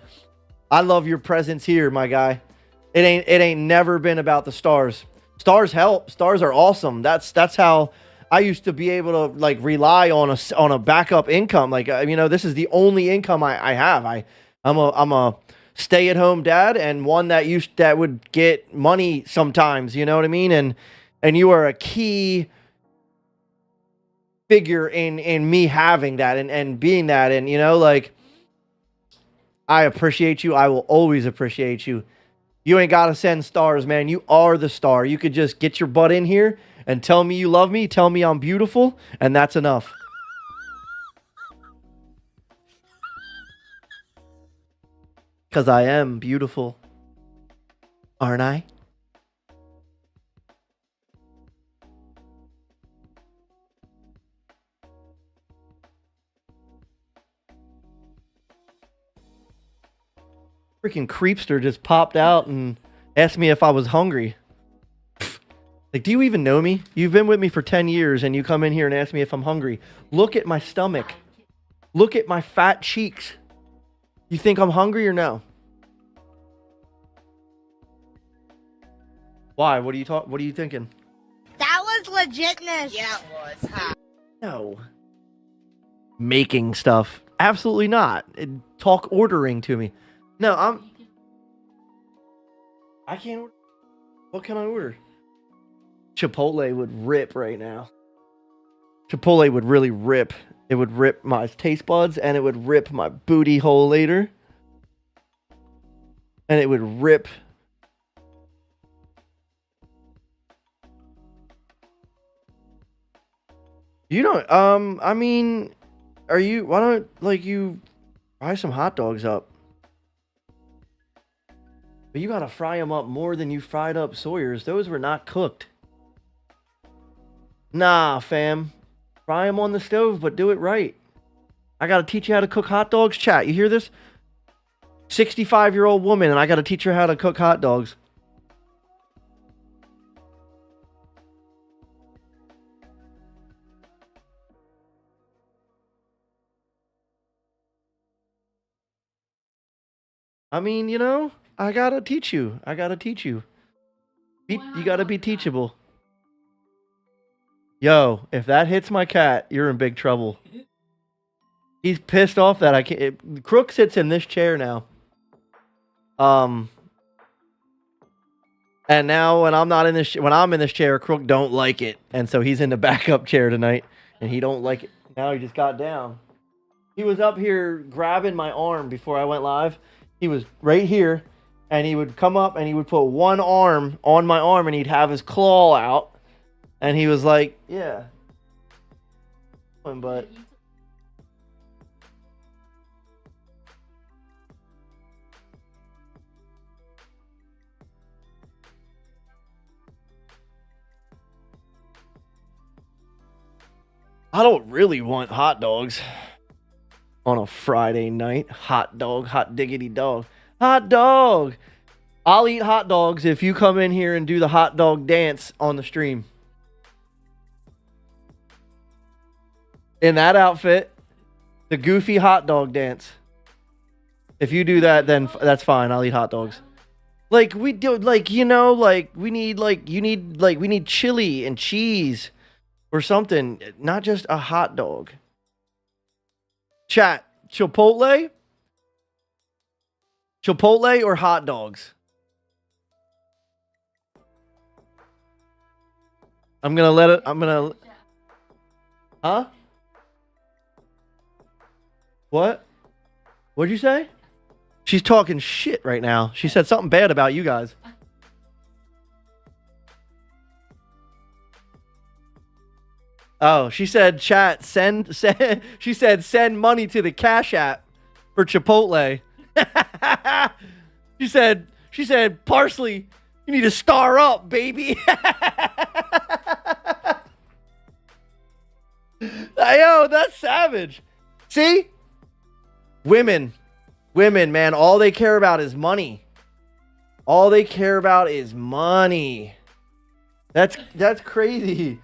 I love your presence here, my guy. It ain't never been about the stars. Stars help. Stars are awesome. That's how I used to be able to like rely on a backup income. Like this is the only income I have. I'm a stay-at-home dad, and one that would get money sometimes. You know what I mean? And you are a key figure in me having that and being that, and like, I appreciate you. I will always appreciate you. You ain't gotta send stars, man. You are the star. You could just get your butt in here and tell me you love me, tell me I'm beautiful, and that's enough. Because I am beautiful, aren't I? Freaking creepster just popped out and asked me if I was hungry. Like, do you even know me? You've been with me for 10 years and you come in here and ask me if I'm hungry. Look at my stomach. Look at my fat cheeks. You think I'm hungry or no? Why? What are you thinking? That was legitness. Yeah, it was. Huh? No. Making stuff. Absolutely not. Talk ordering to me. No, I can't order. What can I order? Chipotle would rip right now. Chipotle would really rip. It would rip my taste buds, and it would rip my booty hole later. And it would rip. You don't, I mean, why don't, you fry some hot dogs up? But you gotta fry them up more than you fried up Sawyers. Those were not cooked. Nah, fam. Fry them on the stove, but do it right. I gotta teach you how to cook hot dogs. Chat, you hear this? 65-year-old woman, and I gotta teach her how to cook hot dogs. I mean, I gotta teach you. You gotta be teachable. Yo, if that hits my cat, you're in big trouble. He's pissed off that I can't. Crook sits in this chair now. And now when I'm in this chair, Crook don't like it, and so he's in the backup chair tonight, and he don't like it. Now he just got down. He was up here grabbing my arm before I went live. He was right here, and he would come up and he would put one arm on my arm, and he'd have his claw out, and he was like, "Yeah." But I don't really want hot dogs on a Friday night. Hot dog, hot diggity dog. Hot dog! I'll eat hot dogs if you come in here and do the hot dog dance on the stream. In that outfit, the goofy hot dog dance. If you do that, then that's fine. I'll eat hot dogs. Like, we do, we need chili and cheese or something. Not just a hot dog. Chat, Chipotle? Chipotle or hot dogs? I'm gonna let it. I'm gonna. Huh? What? What'd you say? She's talking shit right now. She said something bad about you guys. Oh, she said chat send she said send money to the Cash App for Chipotle. she said Parsley, you need to star up, baby. Yo, that's savage. See? Women, man, all they care about is money. All they care about is money. That's crazy.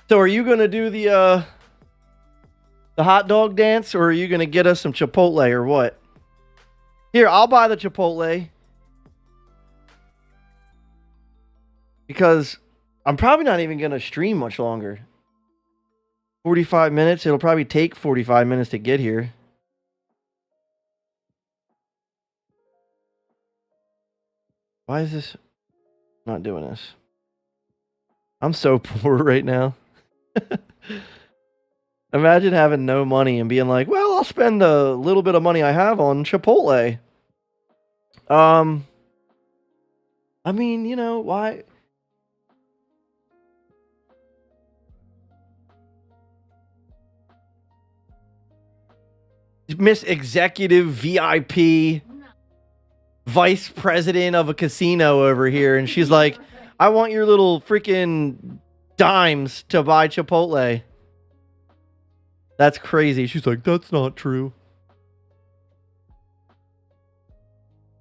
So are you gonna do the hot dog dance, or are you gonna get us some Chipotle or what? Here, I'll buy the Chipotle. Because I'm probably not even gonna stream much longer. 45 minutes. It'll probably take 45 minutes to get here. Why is this not doing this? I'm so poor right now. Imagine having no money and being like, well, I'll spend the little bit of money I have on Chipotle. I mean, you know, why? Miss Executive VIP Vice President of a casino over here, and she's like, I want your little freaking dimes to buy Chipotle. That's crazy. She's like, that's not true.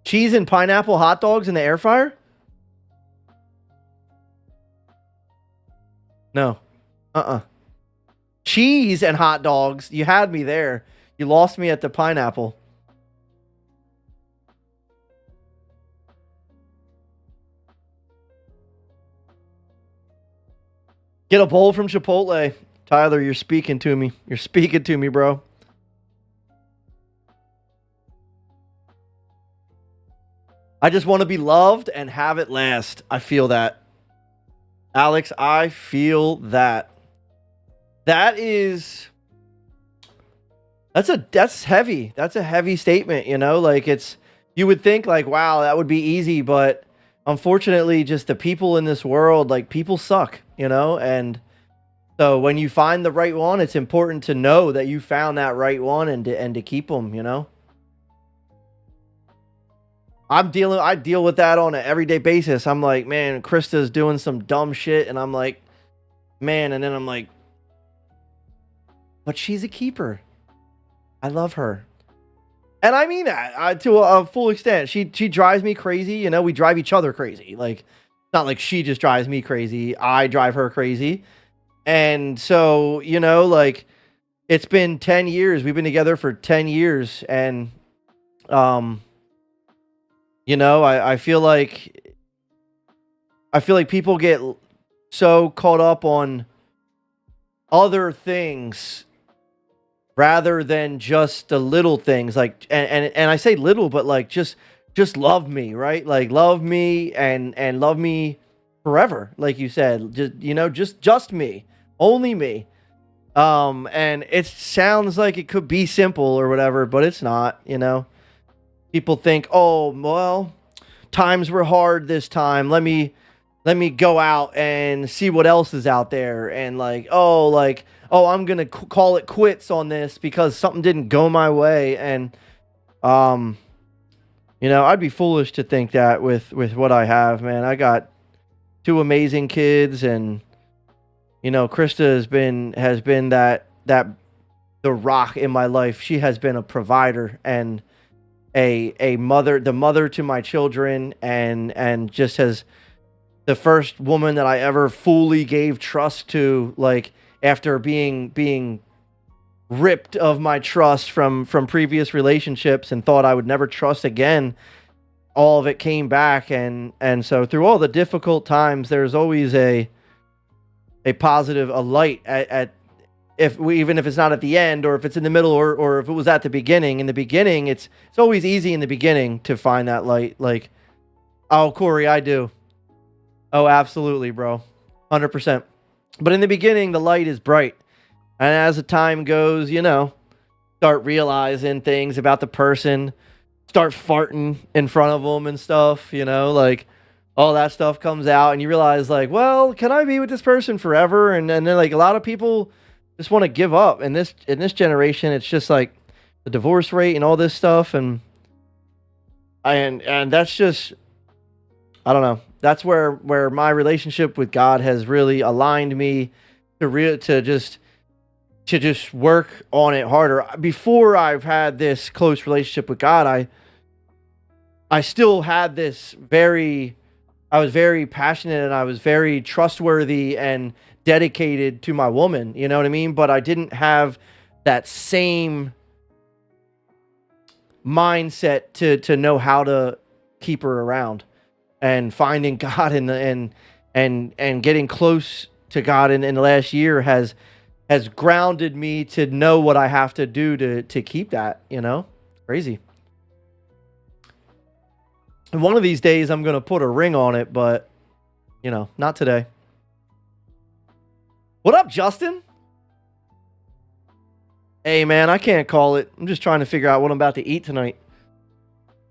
Cheese and pineapple hot dogs in the air fryer? No. Cheese and hot dogs. You had me there. You lost me at the pineapple. Get a bowl from Chipotle. Tyler, you're speaking to me. You're speaking to me, bro. I just want to be loved and have it last. I feel that. Alex, I feel that. That's heavy. That's a heavy statement, you know? Like, you would think like, wow, that would be easy, but unfortunately, just the people in this world, like, people suck, you know? And so when you find the right one, it's important to know that you found that right one and to keep them, you know? I deal with that on an everyday basis. I'm like, man, Krista's doing some dumb shit, and I'm like, man, and then I'm like, but she's a keeper. I love her. And I mean that to a full extent. She drives me crazy. You know, we drive each other crazy. Like, it's not like she just drives me crazy. I drive her crazy. And so, you know, like, it's been 10 years. We've been together for 10 years. And, you know, I feel like people get so caught up on other things rather than just the little things, like, and I say little, but like, just love me, right? Like, love me and love me forever, like you said, just, you know, just me, only me. And it sounds like it could be simple or whatever, but it's not, you know. People think, oh, well, times were hard this time. Let me go out and see what else is out there. And like, oh, I'm going to call it quits on this because something didn't go my way. And, you know, I'd be foolish to think that with what I have, man. I got 2 amazing kids, and, you know, Krista has been that the rock in my life. She has been a provider and a mother, the mother to my children, and just has the first woman that I ever fully gave trust to, like, after being ripped of my trust from previous relationships and thought I would never trust again. All of it came back, and so through all the difficult times, there's always a positive, a light at even if it's not at the end, or if it's in the middle, or if it was at the beginning. In the beginning, it's always easy in the beginning to find that light. Like, oh, Corey, I do. Oh, absolutely, bro. 100%. But in the beginning, the light is bright. And as the time goes, start realizing things about the person, start farting in front of them and stuff, like all that stuff comes out, and you realize, like, well, can I be with this person forever? And then, like, a lot of people just want to give up. And in this generation, it's just like the divorce rate and all this stuff, and that's just, I don't know. That's where my relationship with God has really aligned me to just work on it harder. Before I've had this close relationship with God, I still had I was very passionate, and I was very trustworthy and dedicated to my woman, you know what I mean? But I didn't have that same mindset to know how to keep her around. And finding God and getting close to God in the last year has grounded me to know what I have to do to keep that, Crazy. And one of these days I'm going to put a ring on it, but, not today. What up, Justin? Hey, man, I can't call it. I'm just trying to figure out what I'm about to eat tonight.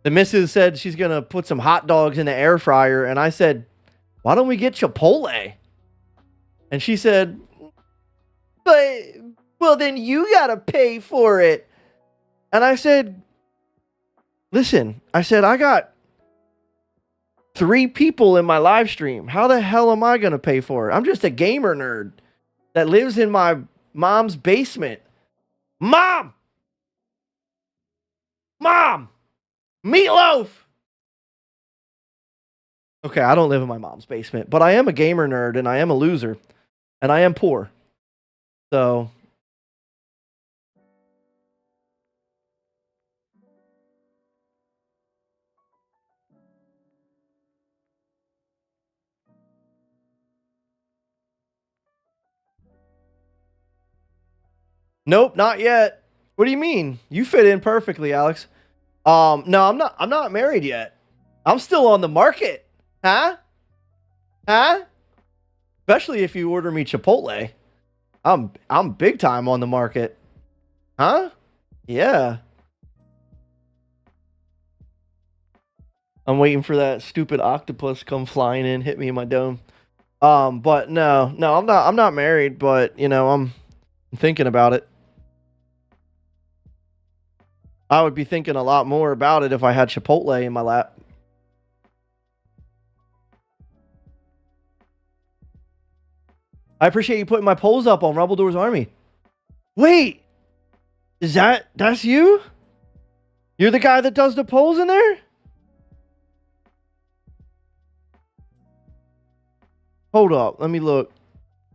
The missus said she's going to put some hot dogs in the air fryer, and I said, why don't we get Chipotle? And she said, well, then you got to pay for it. And I said, listen, I got 3 people in my live stream. How the hell am I going to pay for it? I'm just a gamer nerd that lives in my mom's basement. Mom! Meatloaf! Okay, I don't live in my mom's basement, but I am a gamer nerd, and I am a loser, and I am poor. So, nope, not yet. What do you mean? You fit in perfectly, Alex. No, I'm not married yet. I'm still on the market. Huh? Especially if you order me Chipotle. I'm big time on the market. Huh? Yeah. I'm waiting for that stupid octopus come flying in, hit me in my dome. But no, I'm not married, but I'm thinking about it. I would be thinking a lot more about it if I had Chipotle in my lap. I appreciate you putting my polls up on Rebel Doors Army. Wait, that's you? You're the guy that does the polls in there? Hold up, let me look.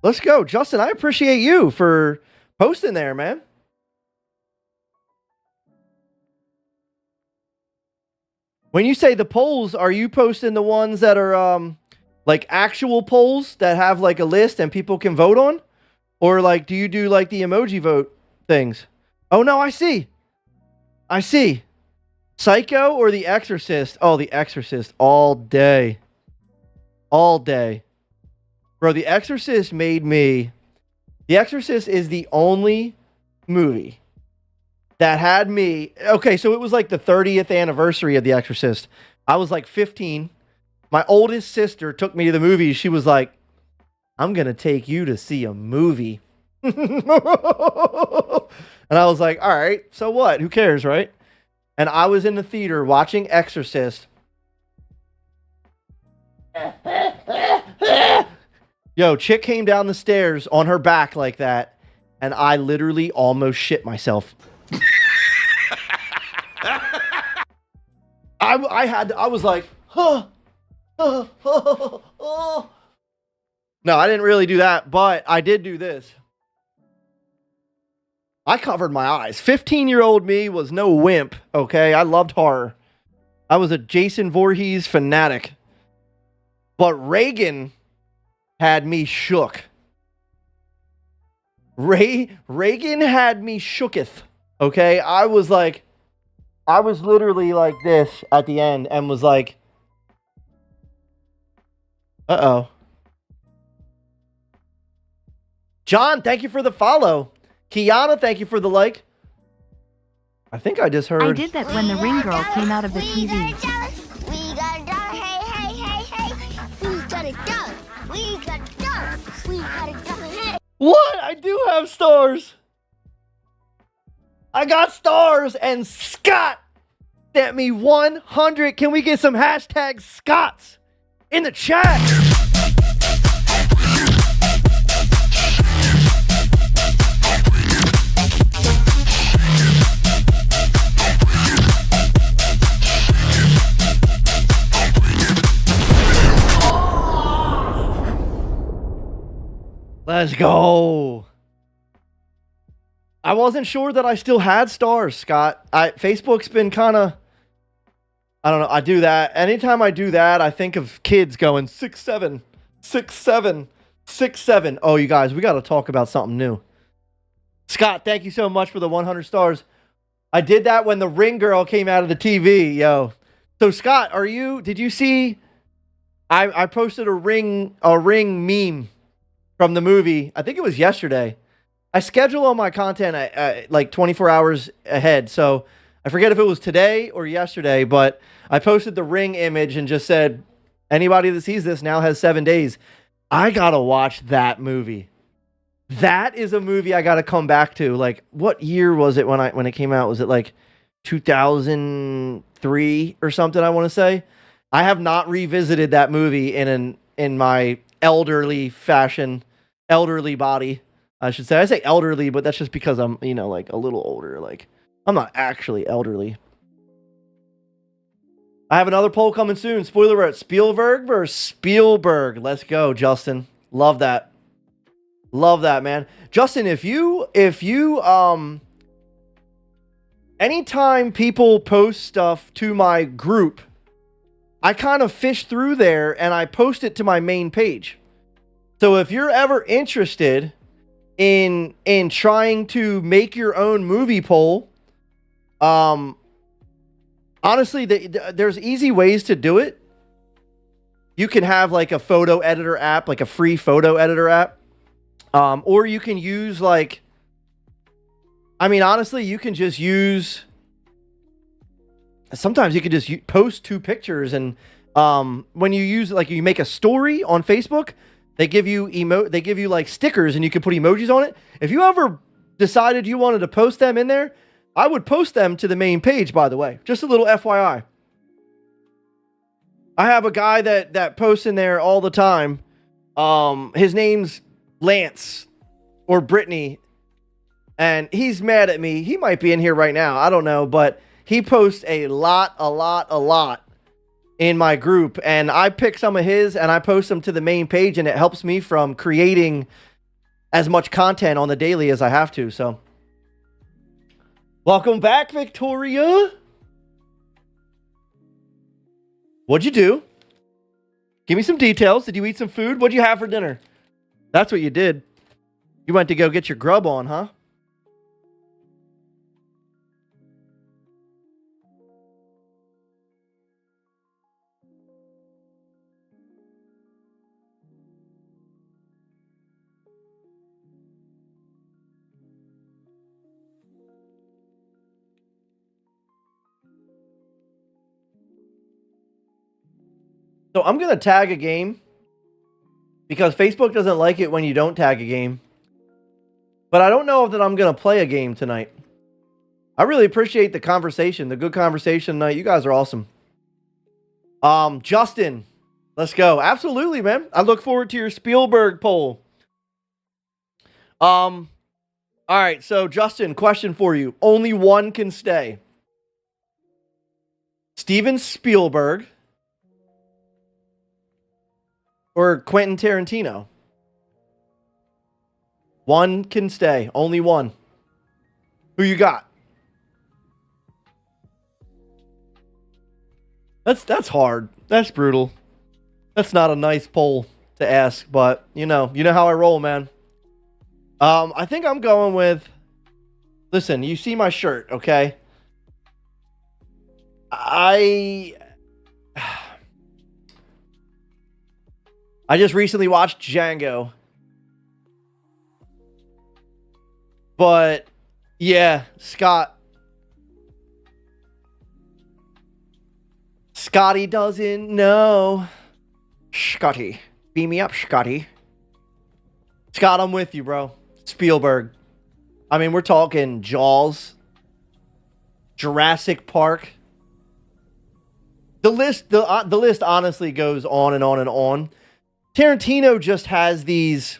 Let's go, Justin. I appreciate you for posting there, man. When you say the polls, are you posting the ones that are like actual polls that have like a list and people can vote on? Or like do you do like the emoji vote things? Oh no, I see. Psycho or The Exorcist? Oh, The Exorcist all day. Bro, The Exorcist The Exorcist is the only movie that had me. Okay, so it was like the 30th anniversary of The Exorcist. I was like 15. My oldest sister took me to the movies. She was like, I'm going to take you to see a movie. And I was like, all right, so what? Who cares, right? And I was in the theater watching Exorcist. Yo, chick came down the stairs on her back like that, and I literally almost shit myself. I was like, huh. No, I didn't really do that, but I did do this. I covered my eyes. 15-year-old me was no wimp, okay? I loved horror. I was a Jason Voorhees fanatic. But Reagan had me shook. Reagan had me shooketh. Okay, I was literally like this at the end and was like, uh-oh. John, thank you for the follow. Kiana, thank you for the like. I think I just heard. I did that when the ring girl came out of the TV. We got a dog. Hey, hey, hey, hey. We got a dog. We got a dog. We got a dog. Hey. What? I do have stars. I got stars, and Scott sent me 100. Can we get some hashtag Scots in the chat? Let's go. I wasn't sure that I still had stars, Scott. Facebook's been kind of, I don't know. I do that. Anytime I do that, I think of kids going 6'7", 6'7", 6'7". Oh, you guys, we got to talk about something new. Scott, thank you so much for the 100 stars. I did that when the ring girl came out of the TV, yo. So, Scott, did you see, I posted a ring meme from the movie. I think it was yesterday. I schedule all my content like 24 hours ahead. So I forget if it was today or yesterday, but I posted the ring image and just said, anybody that sees this now has 7 days. I got to watch that movie. That is a movie I got to come back to. Like, what year was it when it came out? Was it like 2003 or something, I want to say? I have not revisited that movie in my elderly body, I should say. I say elderly, but that's just because I'm, like a little older. Like, I'm not actually elderly. I have another poll coming soon. Spoiler alert, Spielberg versus Spielberg. Let's go, Justin. Love that. Love that, man. Justin, if you anytime people post stuff to my group, I kind of fish through there and I post it to my main page. So if you're ever interested in trying to make your own movie poll, honestly, there's easy ways to do it. You can have like a photo editor app, like a free photo editor app, or you can use honestly, you can just use. Sometimes you can just post 2 pictures, and when you use you make a story on Facebook. They give you like stickers and you can put emojis on it. If you ever decided you wanted to post them in there, I would post them to the main page, by the way. Just a little FYI. I have a guy that posts in there all the time. His name's Lance or Brittany. And he's mad at me. He might be in here right now. I don't know. But he posts a lot in my group, and I pick some of his and I post them to the main page, and it helps me from creating as much content on the daily as I have to. So welcome back, Victoria. What'd you do? Give me some details. Did you eat some food? What'd you have for dinner? That's what you did. You went to go get your grub on, huh? So I'm going to tag a game because Facebook doesn't like it when you don't tag a game. But I don't know that I'm going to play a game tonight. I really appreciate the conversation, the good conversation tonight. You guys are awesome. Justin, let's go. Absolutely, man. I look forward to your Spielberg poll. All right, so Justin, question for you. Only one can stay. Steven Spielberg or Quentin Tarantino? One can stay. Only one. Who you got? That's hard. That's brutal. That's not a nice poll to ask, but you know how I roll, man. I think I'm going with. Listen, you see my shirt, okay? I just recently watched Django. But yeah, Scotty doesn't know. Scotty. Beam me up, Scotty. Scott, I'm with you, bro. Spielberg. I mean, we're talking Jaws, Jurassic Park. The list honestly goes on and on and on. Tarantino just has these,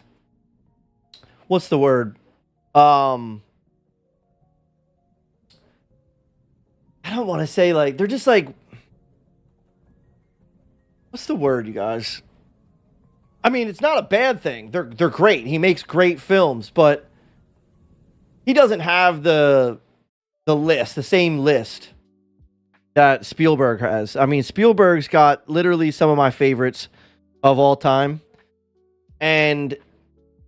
what's the word? I don't want to say like, they're just like, what's the word, you guys? I mean, it's not a bad thing. They're great. He makes great films, but he doesn't have the same list that Spielberg has. I mean, Spielberg's got literally some of my favorites of all time. And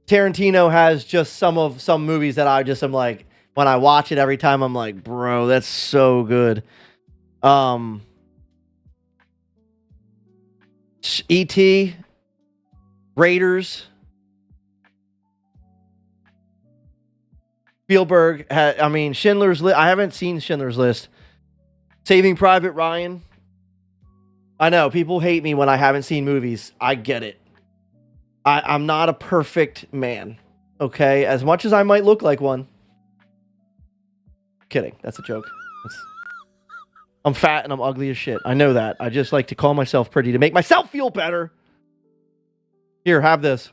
Tarantino has just some movies that I just am like, when I watch it every time, I'm like, bro, that's so good. E.T., Raiders. Spielberg had, I mean, Schindler's List. I haven't seen Schindler's List. Saving Private Ryan. I know people hate me when I haven't seen movies. I get it. I'm not a perfect man. Okay, as much as I might look like one. Kidding. That's a joke. I'm fat and I'm ugly as shit. I know that. I just like to call myself pretty to make myself feel better. Here, have this.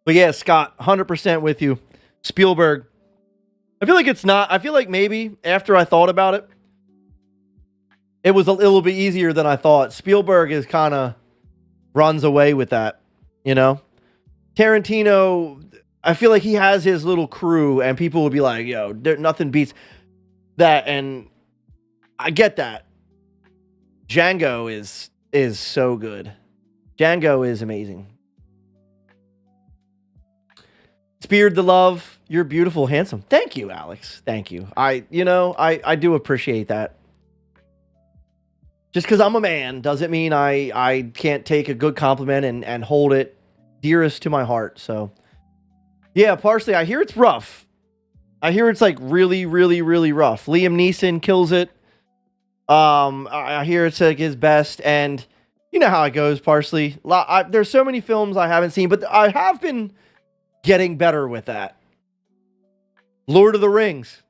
But yeah, Scott, 100% with you. Spielberg. I feel like it's not. I feel like maybe after I thought about it, it was a little bit easier than I thought. Spielberg is kind of runs away with that, you know? Tarantino, I feel like he has his little crew and people will be like, yo, nothing beats that. And I get that. Django is so good. Django is amazing. Speared the love. You're beautiful, handsome. Thank you, Alex. Thank you. I do appreciate that. Just because I'm a man doesn't mean I can't take a good compliment and hold it dearest to my heart. So, yeah, Parsley, I hear it's rough. I hear it's like really, really, really rough. Liam Neeson kills it. I hear it's like his best, and you know how it goes, Parsley. There's so many films I haven't seen, but I have been getting better with that. Lord of the Rings.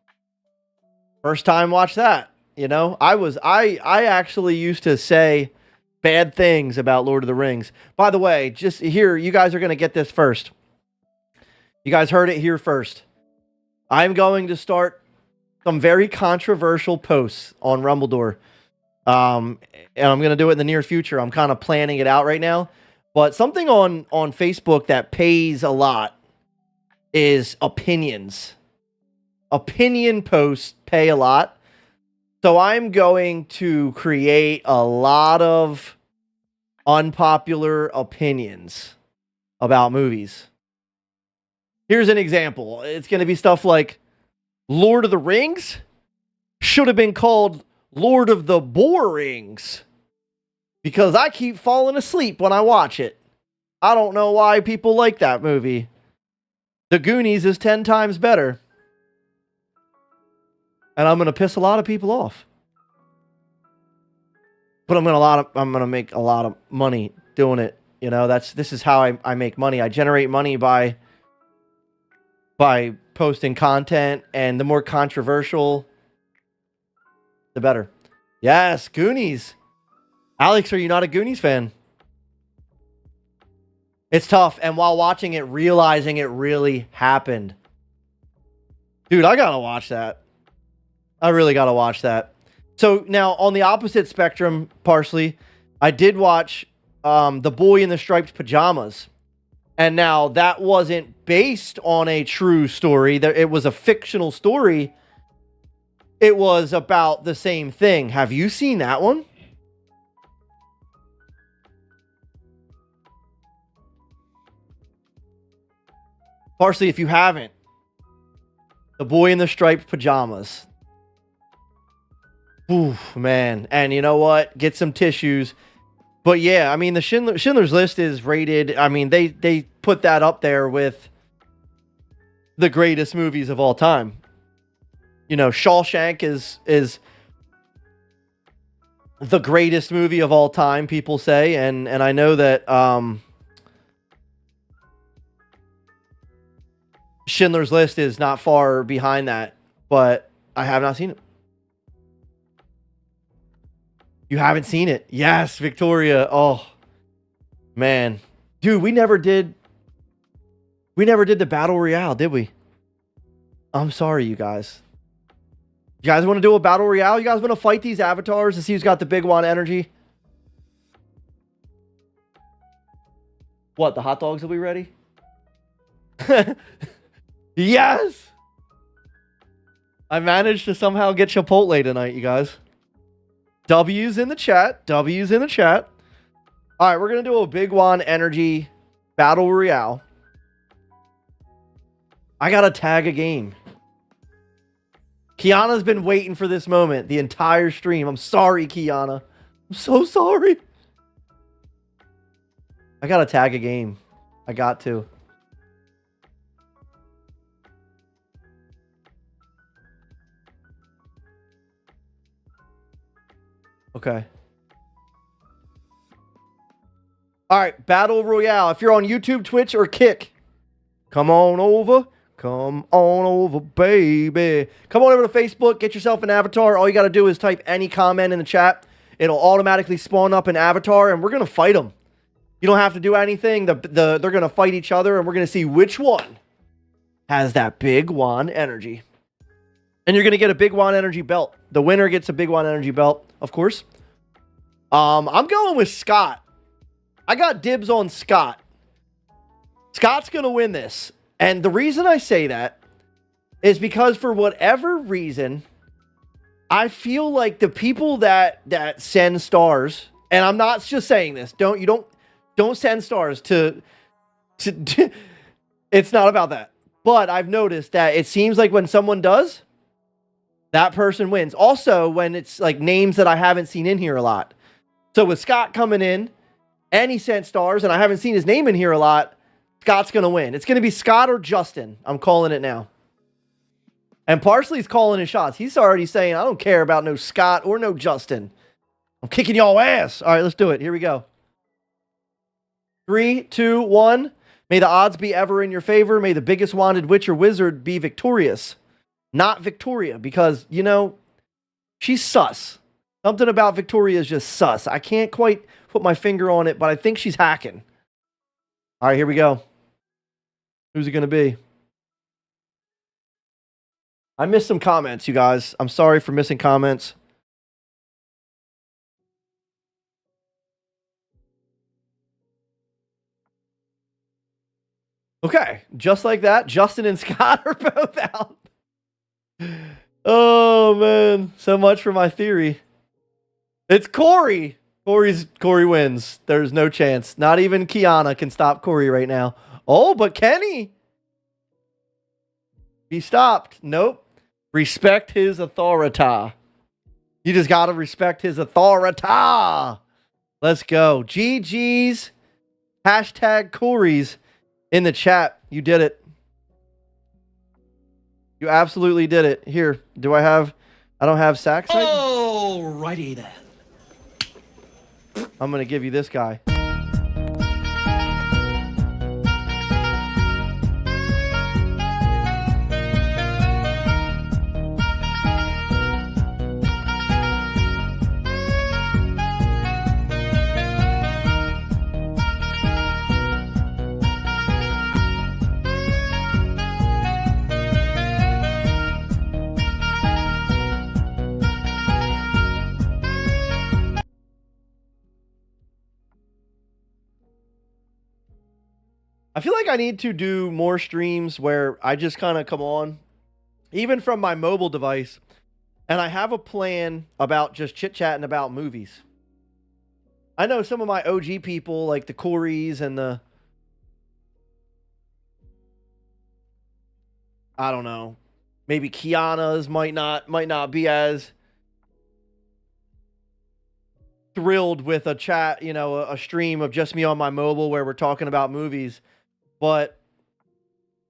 First time watch that. You know, I actually used to say bad things about Lord of the Rings. By the way, just here, you guys are going to get this first. You guys heard it here first. I'm going to start some very controversial posts on Rumbledore. And I'm going to do it in the near future. I'm kind of planning it out right now. But something on Facebook that pays a lot is opinions. Opinion posts pay a lot. So I'm going to create a lot of unpopular opinions about movies. Here's an example. It's going to be stuff like Lord of the Rings should have been called Lord of the Borings because I keep falling asleep when I watch it. I don't know why people like that movie. The Goonies is 10 times better. And I'm going to piss a lot of people off. But I'm going to make a lot of money doing it. You know, this is how I make money. I generate money by posting content, and the more controversial, the better. Yes, Goonies. Alex, are you not a Goonies fan? It's tough, and while watching it, realizing it really happened. Dude, I gotta watch that. I really gotta watch that. So now, on the opposite spectrum, Parsley, I did watch The Boy in the Striped Pajamas. And now, that wasn't based on a true story. It was a fictional story. It was about the same thing. Have you seen that one? Parsley, if you haven't, The Boy in the Striped Pajamas. Oof, man. And you know what? Get some tissues. But yeah, I mean, the Schindler's List is rated. I mean, they put that up there with the greatest movies of all time. You know, Shawshank is the greatest movie of all time, people say, and I know that Schindler's List is not far behind that, but I have not seen it. You haven't seen it? Yes, Victoria. Oh, man. Dude, we never did the Battle Royale, did we? I'm sorry, you guys. You guys want to do a Battle Royale? You guys want to fight these avatars to see who's got the big one energy? What, the hot dogs will be ready? Yes! I managed to somehow get Chipotle tonight, you guys. W's in the chat. W's in the chat. All right, we're going to do a Big One Energy Battle Royale. I got to tag a game. Kiana's been waiting for this moment the entire stream. I'm sorry, Kiana. I'm so sorry. I got to tag a game. I got to. Okay. All right, Battle Royale. If you're on YouTube, Twitch, or Kick, come on over. Come on over, baby. Come on over to Facebook. Get yourself an avatar. All you got to do is type any comment in the chat. It'll automatically spawn up an avatar, and we're going to fight them. You don't have to do anything. They're going to fight each other, and we're going to see which one has that Big One energy. And you're going to get a Big One energy belt. The winner gets a Big One energy belt, of course. I'm going with Scott. I got dibs on Scott. Scott's going to win this. And the reason I say that is because for whatever reason, I feel like the people that send stars, and I'm not just saying this, don't send stars to it's not about that. But I've noticed that it seems like when someone does, that person wins. Also, when it's like names that I haven't seen in here a lot. So with Scott coming in, and he sent stars, and I haven't seen his name in here a lot, Scott's going to win. It's going to be Scott or Justin. I'm calling it now. And Parsley's calling his shots. He's already saying, I don't care about no Scott or no Justin. I'm kicking y'all ass. All right, let's do it. Here we go. 3, 2, 1. May the odds be ever in your favor. May the biggest wanted witch or wizard be victorious. Not Victoria, because, you know, she's sus. Something about Victoria is just sus. I can't quite put my finger on it, but I think she's hacking. All right, here we go. Who's it going to be? I missed some comments, you guys. I'm sorry for missing comments. Okay, just like that, Justin and Scott are both out. Oh, man. So much for my theory. It's Corey. Corey wins. There's no chance. Not even Kiana can stop Corey right now. Oh, but Kenny. He stopped. Nope. Respect his authority. You just got to respect his authority. Let's go. GG's. Hashtag Corey's in the chat. You did it. You absolutely did it. Here, I don't have Saxite. Alrighty then. I'm going to give you this guy. I feel like I need to do more streams where I just kind of come on, even from my mobile device, and I have a plan about just chit-chatting about movies. I know some of my OG people, like the Coreys and the I don't know. Maybe Kiana's might not be as thrilled with a chat, you know, a stream of just me on my mobile where we're talking about movies, but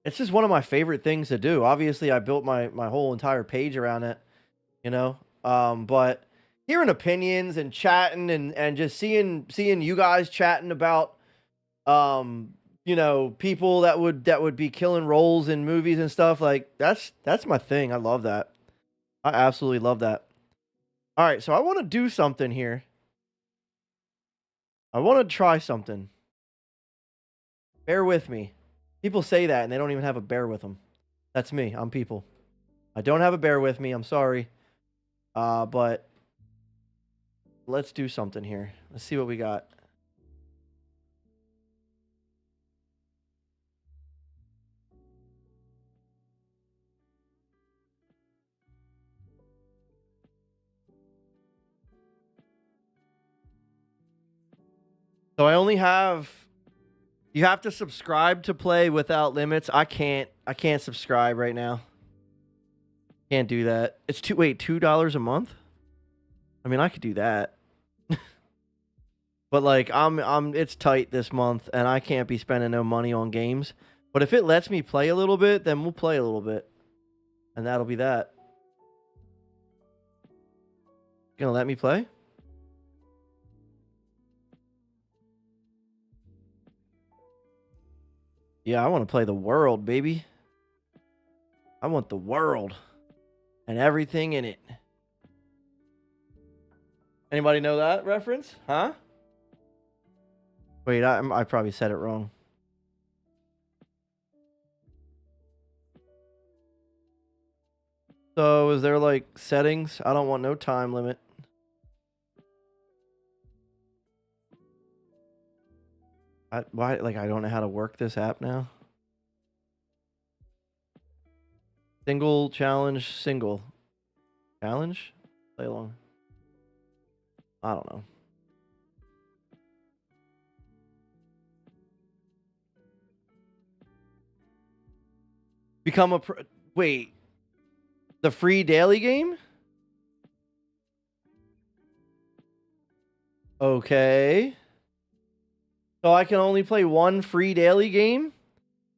it's just one of my favorite things to do. Obviously, I built my whole entire page around it, you know. But hearing opinions and chatting and just seeing you guys chatting about you know, people that would be killing roles in movies and stuff, like that's my thing. I love that. I absolutely love that. All right, so I want to do something here. I want to try something. Bear with me. People say that and they don't even have a bear with them. That's me. I'm people. I don't have a bear with me. I'm sorry. But let's do something here. Let's see what we got. So I only have, you have to subscribe to play without limits. I can't subscribe right now. Can't do that. It's $2 a month? I mean, I could do that. But like it's tight this month and I can't be spending no money on games. But if it lets me play a little bit, then we'll play a little bit. And that'll be that. Gonna let me play? Yeah, I want to play the world, baby. I want the world and everything in it. Anybody know that reference? Huh? Wait, I probably said it wrong. So, is there like settings? I don't want no time limit. Why? Like, I don't know how to work this app now. Single challenge, single challenge. Play along. I don't know. Become a pro. Wait, the free daily game? Okay. So I can only play one free daily game?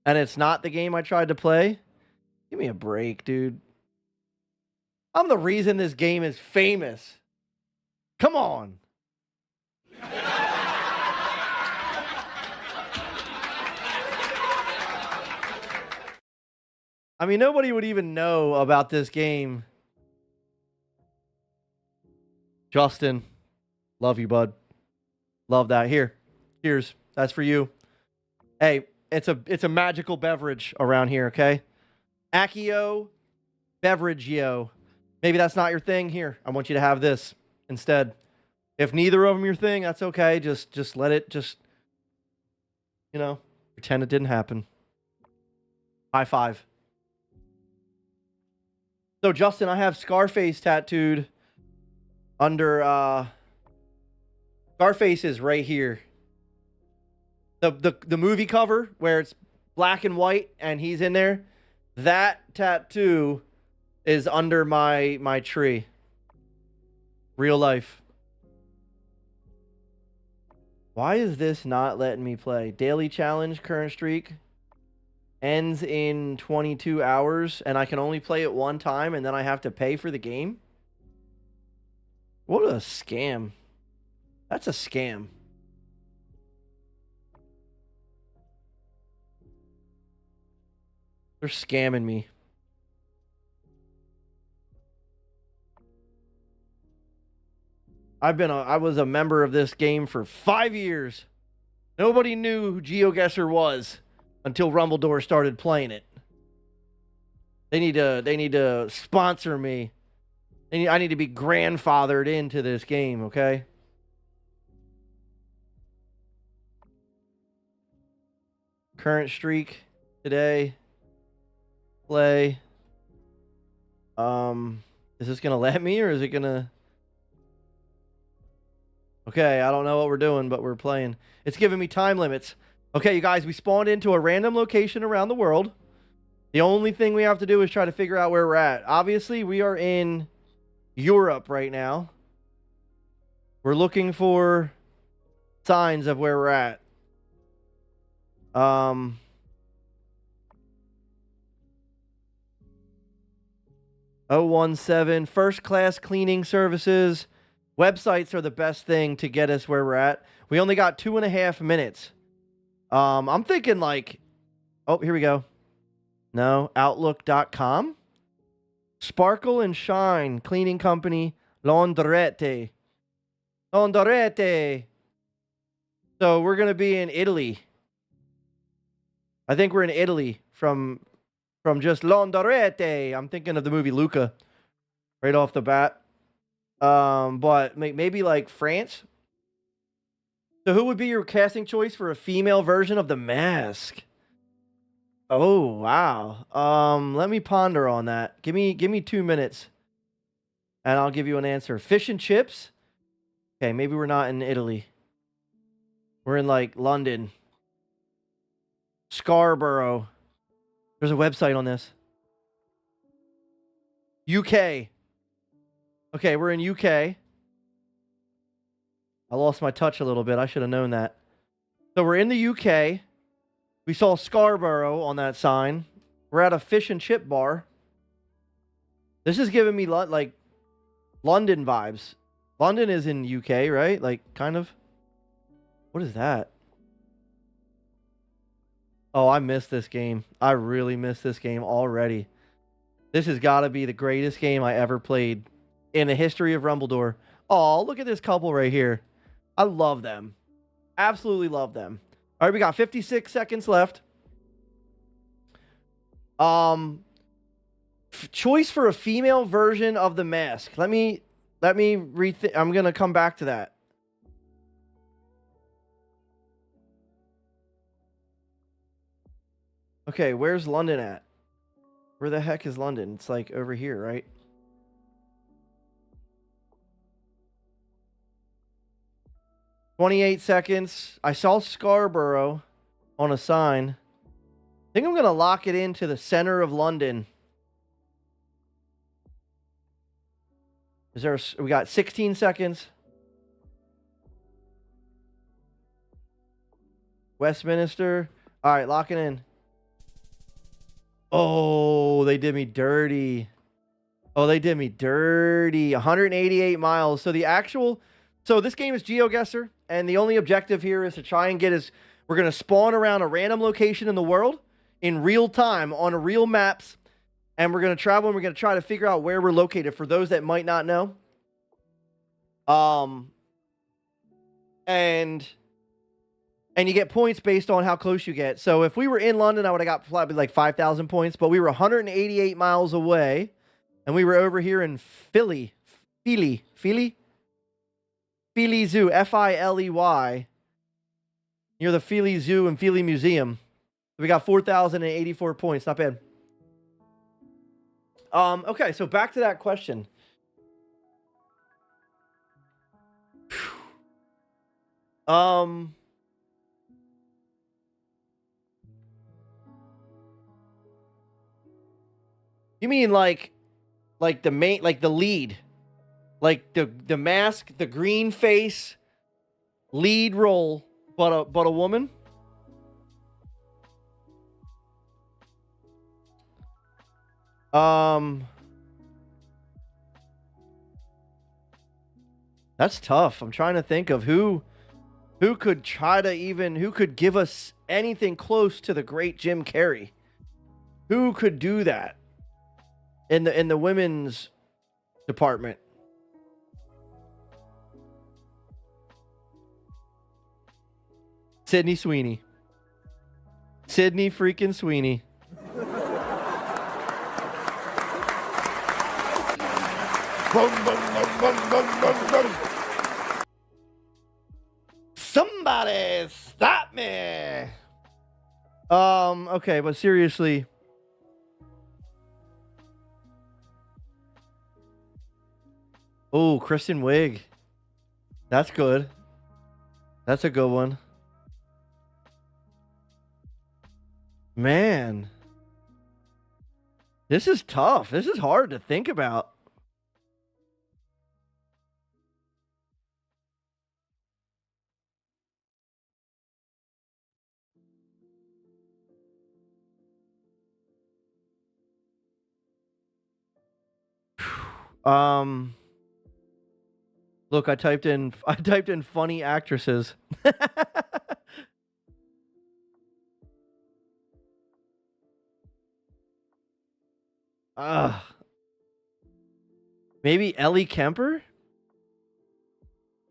And it's not the game I tried to play? Give me a break, dude. I'm the reason this game is famous. Come on. I mean, nobody would even know about this game. Justin, love you, bud. Love that. Here. Cheers. That's for you. Hey, it's a magical beverage around here, okay? Accio beverage, yo. Maybe that's not your thing. Here, I want you to have this instead. If neither of them your thing, that's okay. Just let it you know, pretend it didn't happen. High five. So Justin, I have Scarface tattooed under Scarface is right here. The movie cover where it's black and white and he's in there, that tattoo is under my tree. Real life. Why is this not letting me play? Daily challenge, current streak ends in 22 hours and I can only play it one time and then I have to pay for the game? What a scam. That's a scam. They're scamming me. I was a member of this game for 5 years. Nobody knew who GeoGuessr was until Rumbledore started playing it. They need to sponsor me. I need to be grandfathered into this game, okay? Current streak today. Play. Is this gonna let me or is it gonna? Okay, I don't know what we're doing, but we're playing. It's giving me time limits. Okay, you guys, we spawned into a random location around the world. The only thing we have to do is try to figure out where we're at. Obviously, we are in Europe right now. We're looking for signs of where we're at. 017 first class cleaning services. Websites are the best thing to get us where we're at. We only got 2.5 minutes. I'm thinking like, oh, here we go. No, Outlook.com. Sparkle and Shine Cleaning Company, Laundrette. Laundrette. So we're gonna be in Italy. I think we're in Italy from just Laundrette. I'm thinking of the movie Luca, right off the bat. But maybe like France. So who would be your casting choice for a female version of The Mask? Oh, wow. Let me ponder on that. Give me 2 minutes and I'll give you an answer. Fish and chips? Okay, maybe we're not in Italy. We're in like London. Scarborough. There's a website on this. UK. Okay, we're in UK. I lost my touch a little bit. I should have known that. So we're in the UK. We saw Scarborough on that sign. We're at a fish and chip bar. This is giving me like London vibes. London is in UK, right? Like, kind of. What is that? Oh, I missed this game. I really missed this game already. This has got to be the greatest game I ever played in the history of Rumbledore. Oh, look at this couple right here. I love them. Absolutely love them. All right, we got 56 seconds left. Choice for a female version of The Mask. Let me rethink. I'm going to come back to that. Okay, where's London at? Where the heck is London? It's like over here, right? "28 seconds. I saw Scarborough on a sign. I think I'm going to lock it into the center of London. We got 16 seconds. Westminster. All right, lock it in. Oh, they did me dirty. Oh, they did me dirty. 188 miles. So this game is GeoGuessr, and the only objective here is to try and we're going to spawn around a random location in the world in real time on real maps, and we're going to travel and we're going to try to figure out where we're located for those that might not know. And you get points based on how close you get. So if we were in London, I would have got probably like 5,000 points, but we were 188 miles away, and we were over here in Philly Zoo, Filey, near the Philly Zoo and Philly Museum. We got 4,084 points. Not bad. Okay, so back to that question. You mean like the main, like the lead, like the Mask, the green face, lead role, but a woman? That's tough. I'm trying to think of who could who could give us anything close to the great Jim Carrey. Who could do that in the women's department? Sydney Sweeney. Sydney freaking Sweeney. Somebody stop me. Okay, but seriously. Oh, Kristen Wiig. That's good. That's a good one. Man. This is tough. This is hard to think about. Look, I typed in funny actresses. Maybe Ellie Kemper?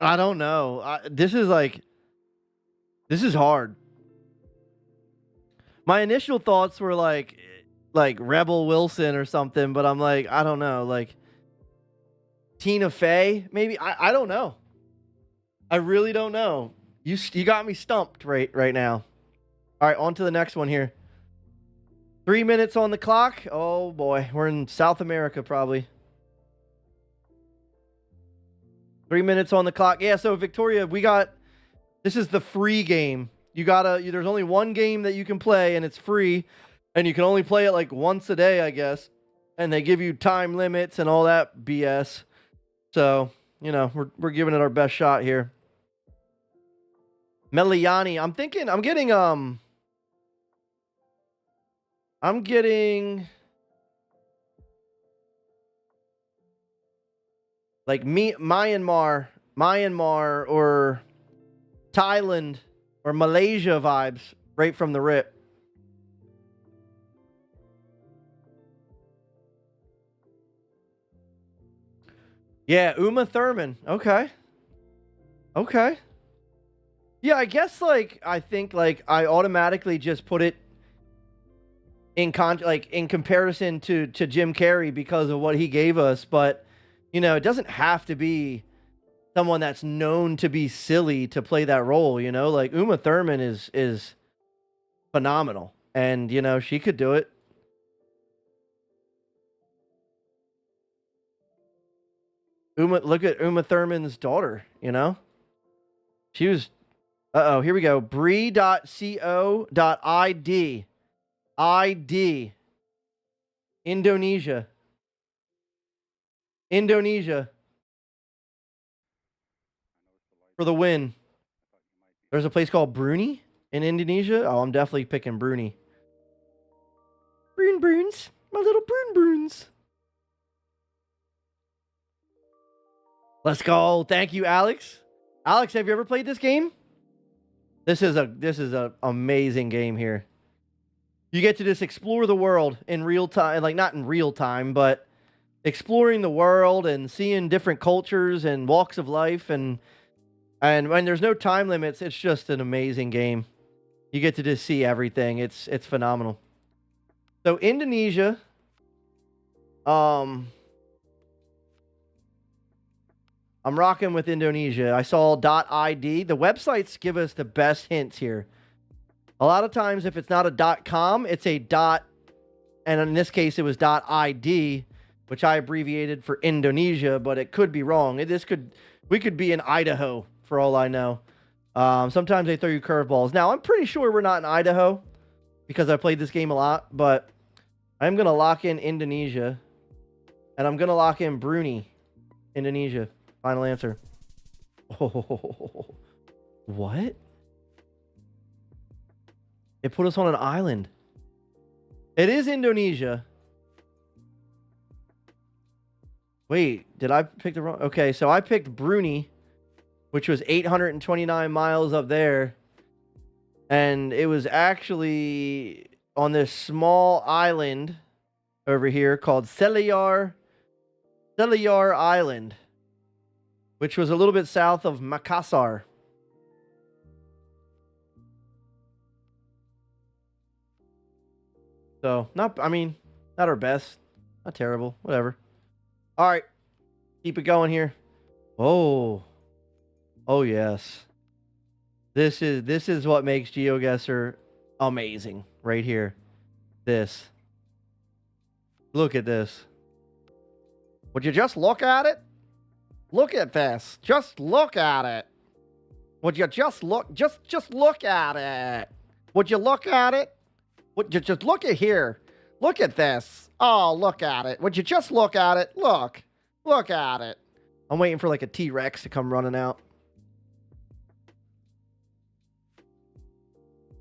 I don't know. This is hard. My initial thoughts were like Rebel Wilson or something, but I'm like, I don't know, like Tina Fey, maybe. I don't know. I really don't know. You got me stumped right now. All right, on to the next one here. 3 minutes on the clock. Oh boy, we're in South America probably. 3 minutes on the clock. Yeah, so Victoria, this is the free game. There's only one game that you can play and it's free, and you can only play it like once a day, I guess. And they give you time limits and all that BS. So, you know, we're giving it our best shot here. Meliani, I'm getting like Myanmar or Thailand or Malaysia vibes right from the rip. Yeah, Uma Thurman. Okay. Yeah, I guess I think I automatically just put it in comparison to Jim Carrey because of what he gave us, but you know, it doesn't have to be someone that's known to be silly to play that role, you know? Like Uma Thurman is phenomenal, and you know, she could do it. Look at Uma Thurman's daughter, you know? She was here we go. Bri.co.id. ID. Indonesia. For the win. There's a place called Bruni in Indonesia. Oh, I'm definitely picking Bruni. Bruns. My little Bruns. Let's go. Thank you, Alex. Alex, have you ever played this game? This is a amazing game here. You get to just explore the world in real time, like not in real time, but exploring the world and seeing different cultures and walks of life, and when there's no time limits, it's just an amazing game. You get to just see everything. It's phenomenal. So Indonesia, I'm rocking with Indonesia. I saw .id. The websites give us the best hints here. A lot of times, if it's not a .com, it's a dot, and in this case, it was .id, which I abbreviated for Indonesia, but it could be wrong. We could be in Idaho for all I know. Sometimes they throw you curveballs. Now, I'm pretty sure we're not in Idaho because I played this game a lot, but I'm gonna lock in Indonesia, and I'm gonna lock in Brunei, Indonesia. Final answer. Oh, what? It put us on an island. It is Indonesia. Wait, did I pick the wrong? Okay, so I picked Brunei, which was 829 miles up there. And it was actually on this small island over here called Seliar Island, which was a little bit south of Makassar. So, not our best. Not terrible. Whatever. All right. Keep it going here. Oh. Oh, yes. This is what makes GeoGuessr amazing right here. This. Look at this. Would you just look at it? Look at this. Just look at it. Would you just look? Just look at it. Would you look at it? Would you just look at here? Look at this. Oh, look at it. Would you just look at it? Look. Look at it. I'm waiting for like a T-Rex to come running out.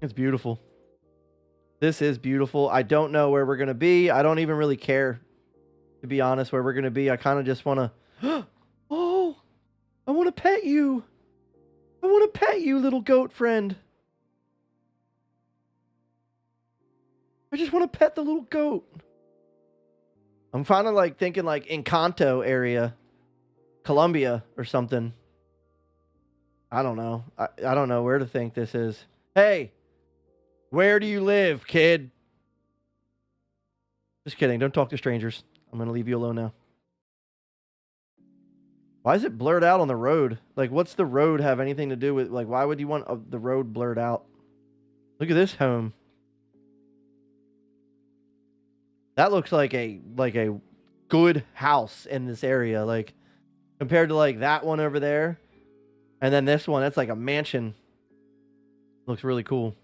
It's beautiful. This is beautiful. I don't know where we're going to be. I don't even really care, to be honest, where we're going to be. I kind of just want to... Oh, I want to pet you. I want to pet you, little goat friend. I just want to pet the little goat. I'm kind of like thinking like Encanto area. Colombia or something. I don't know. I don't know where to think this is. Hey, where do you live, kid? Just kidding. Don't talk to strangers. I'm going to leave you alone now. Why is it blurred out on the road? Like, what's the road have anything to do with... Like, why would you want the road blurred out? Look at this home. That looks like a good house in this area. Like, compared to, like, that one over there. And then this one, that's like a mansion. Looks really cool.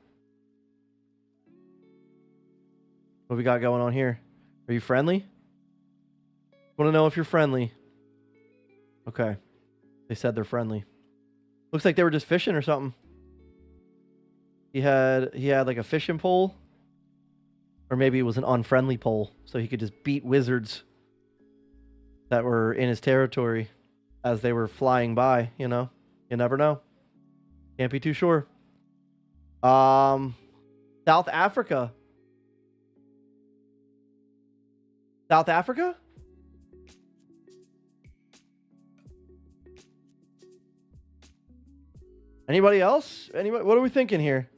What we got going on here? Are you friendly? Want to know if you're friendly. Okay. They said they're friendly. Looks like they were just fishing or something. He had like a fishing pole. Or maybe it was an unfriendly pole. So he could just beat wizards that were in his territory as they were flying by, you know? You never know. Can't be too sure. South Africa. South Africa? Anybody else? Anybody? What are we thinking here?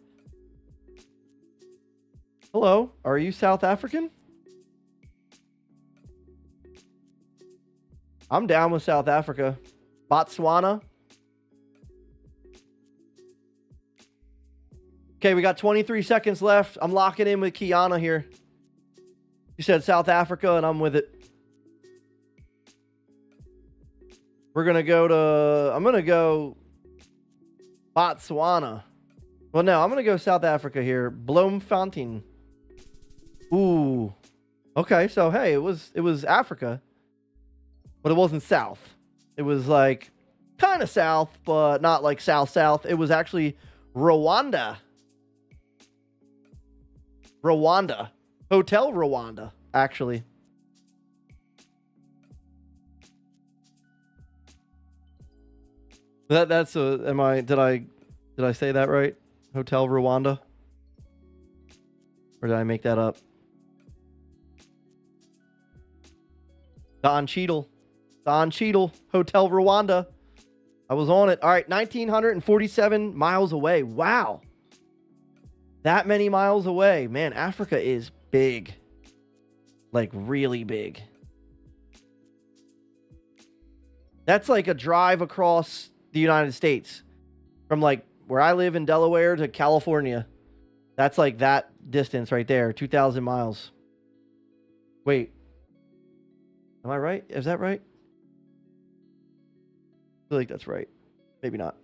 Hello, are you South African? I'm down with South Africa. Botswana. Okay, we got 23 seconds left. I'm locking in with Kiana here. You said South Africa, and I'm with it. We're going to go to... I'm going to go Botswana. Well, no, I'm going to go South Africa here. Bloemfontein. Ooh. Okay, so, hey, it was Africa. But it wasn't south. It was, like, kind of south, but not, like, south-south. It was actually Rwanda. Rwanda. Hotel Rwanda, actually. That's a... Did I say that right? Hotel Rwanda? Or did I make that up? Don Cheadle. Don Cheadle. Hotel Rwanda. I was on it. All right, 1,947 miles away. Wow. That many miles away. Man, Africa is big. Like, really big. That's like a drive across the United States. From, like, where I live in Delaware to California. That's like that distance right there. 2,000 miles. Wait. Am I right? Is that right? I feel like that's right. Maybe not.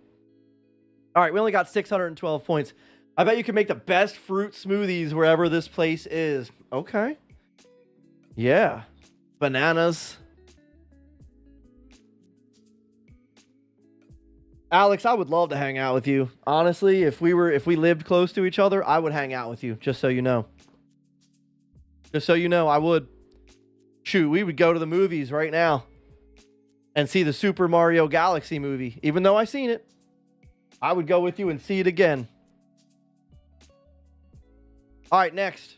All right, we only got 612 points. I bet you can make the best fruit smoothies wherever this place is. Okay. Yeah. Bananas. Alex, I would love to hang out with you. Honestly, if we lived close to each other, I would hang out with you, just so you know. Just so you know, I would. Shoot, we would go to the movies right now and see the Super Mario Galaxy movie. Even though I've seen it, I would go with you and see it again. All right, next.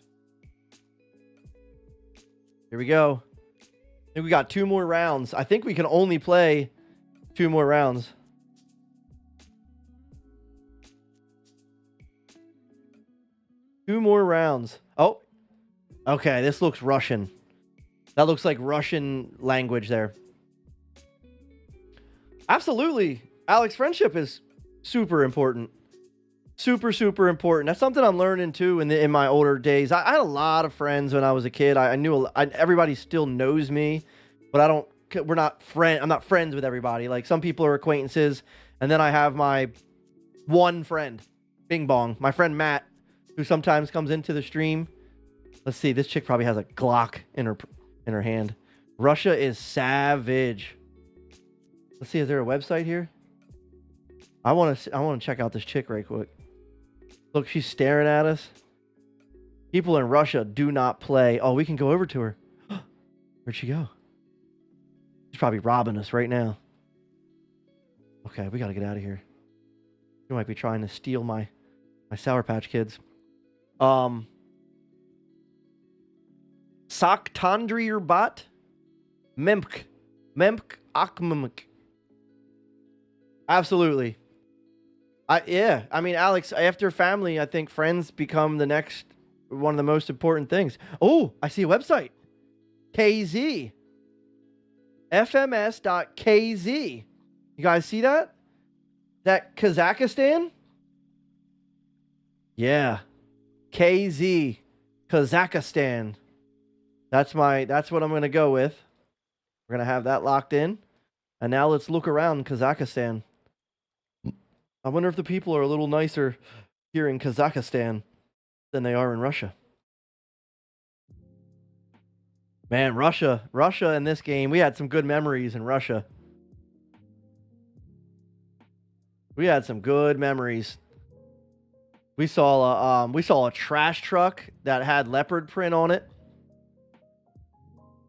Here we go. I think we got 2 more rounds. I think we can only play 2 more rounds. Two more rounds. Oh, okay. This looks Russian. That looks like Russian language there. Absolutely. Alex, friendship is super important. Super, super important. That's something I'm learning too in my older days. I had a lot of friends when I was a kid. I knew everybody still knows me, but I'm not friends with everybody. Like, some people are acquaintances, and then I have my one friend, Bing Bong, my friend Matt, who sometimes comes into the stream. Let's see. This chick probably has a Glock in her hand. Russia is savage. Let's see. Is there a website here? I want to check out this chick right quick. Look, she's staring at us. People in Russia do not play. Oh, we can go over to her. Where'd she go? She's probably robbing us right now. Okay, we got to get out of here. She might be trying to steal my Sour Patch Kids. Saktandriurbat Memk Akmemk. Absolutely. I mean, Alex, after family, I think friends become the next one of the most important things. Oh, I see a website. KZ. FMS.KZ. You guys see that? That Kazakhstan? Yeah. KZ. Kazakhstan. That's what I'm going to go with. We're going to have that locked in. And now let's look around Kazakhstan. I wonder if the people are a little nicer here in Kazakhstan than they are in Russia. Man, Russia in this game, we had some good memories in Russia. We had some good memories. We saw a trash truck that had leopard print on it.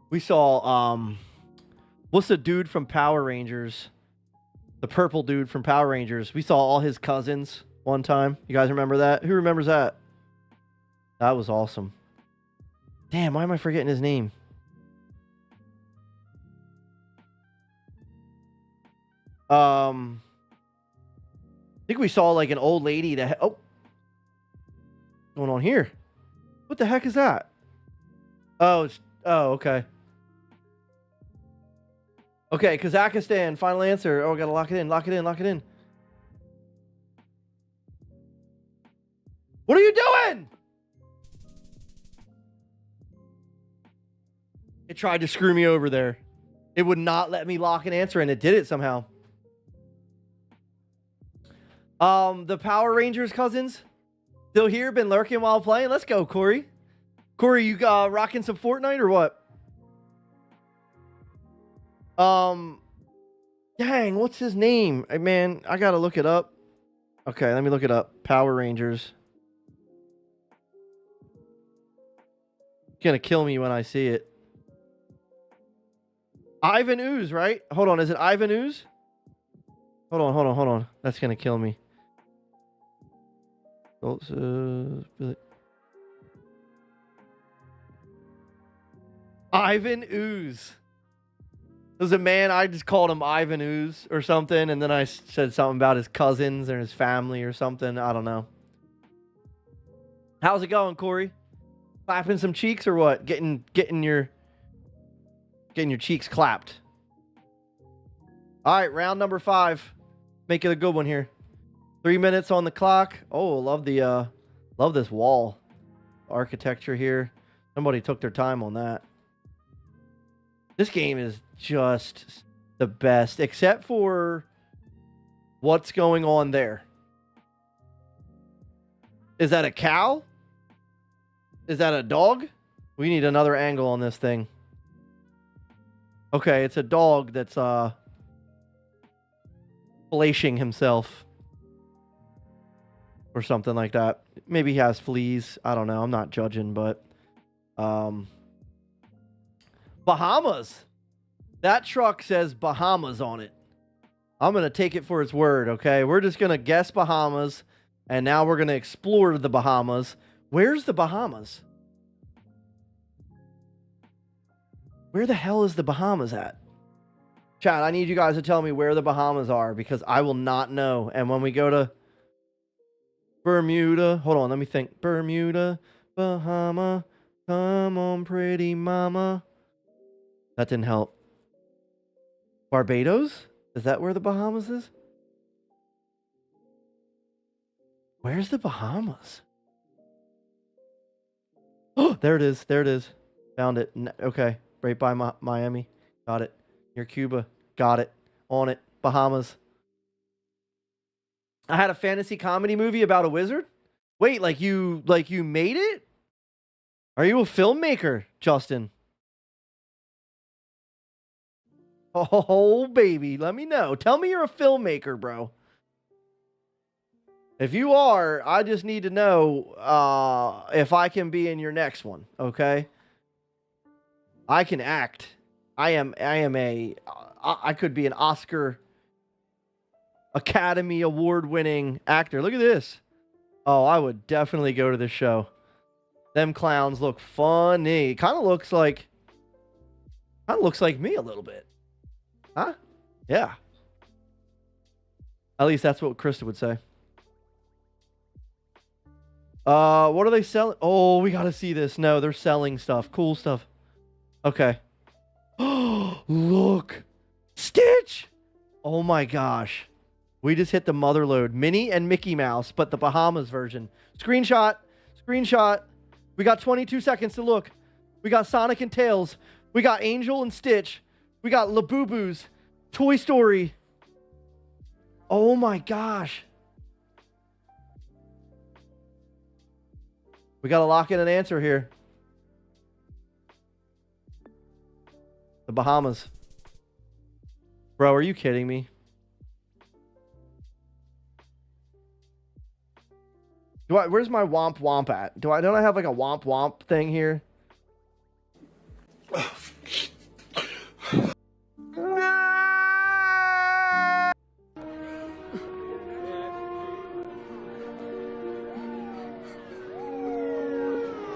We saw what's the dude from Power Rangers? The purple dude from Power Rangers. We saw all his cousins one time. You guys remember that? Who remembers that? That was awesome. Damn, why am I forgetting his name? I think we saw like an old lady that... Oh. What's going on here? What the heck is that? Oh, okay. Okay, Kazakhstan, final answer. Oh, I gotta lock it in. What are you doing? It tried to screw me over there. It would not let me lock an answer, and it did it somehow. The Power Rangers cousins still here, been lurking while playing. Let's go, Corey. Corey, you rocking some Fortnite or what? Dang, what's his name? Man, I gotta look it up. Okay, let me look it up. Power Rangers. It's gonna kill me when I see it. Ivan Ooze, right? Hold on, is it Ivan Ooze? Hold on. That's gonna kill me. Ivan Ooze. There's a man, I just called him Ivan Ooze or something, and then I said something about his cousins or his family or something. I don't know. How's it going, Corey? Clapping some cheeks or what? Getting your cheeks clapped. All right, round number 5. Make it a good one here. 3 minutes on the clock. Oh, love this wall architecture here. Somebody took their time on that. This game is just the best, except for what's going on there. Is that a cow? Is that a dog? We need another angle on this thing. Okay, it's a dog that's flashing himself or something like that. Maybe he has fleas. I don't know. I'm not judging, but Bahamas. That truck says Bahamas on it. I'm going to take it for its word, okay? We're just going to guess Bahamas, and now we're going to explore the Bahamas. Where's the Bahamas? Where the hell is the Bahamas at? Chat, I need you guys to tell me where the Bahamas are, because I will not know. And when we go to Bermuda, hold on, let me think. Bermuda, Bahama, come on, pretty mama. That didn't help. Barbados? Is that where the Bahamas is? Where's the Bahamas? Oh, there it is. Found it. Okay. Right by Miami. Got it. Near Cuba. Got it. On it. Bahamas. I had a fantasy comedy movie about a wizard. Wait, like you made it? Are you a filmmaker, Justin? Oh, baby, let me know. Tell me you're a filmmaker, bro. If you are, I just need to know if I can be in your next one, okay? I can act. I could be an Oscar Academy Award winning actor. Look at this. Oh, I would definitely go to this show. Them clowns look funny. Kind of looks like me a little bit. Huh? Yeah. At least that's what Krista would say. What are they selling? Oh, we gotta see this. No, they're selling stuff. Cool stuff. Okay. Oh, look. Stitch! Oh my gosh. We just hit the mother load. Minnie and Mickey Mouse, but the Bahamas version. Screenshot. Screenshot. We got 22 seconds to look. We got Sonic and Tails. We got Angel and Stitch. We got Labubu's. Toy Story. Oh my gosh. We got to lock in an answer here. The Bahamas. Bro, are you kidding me? Where's my womp womp at? Don't I have like a womp womp thing here?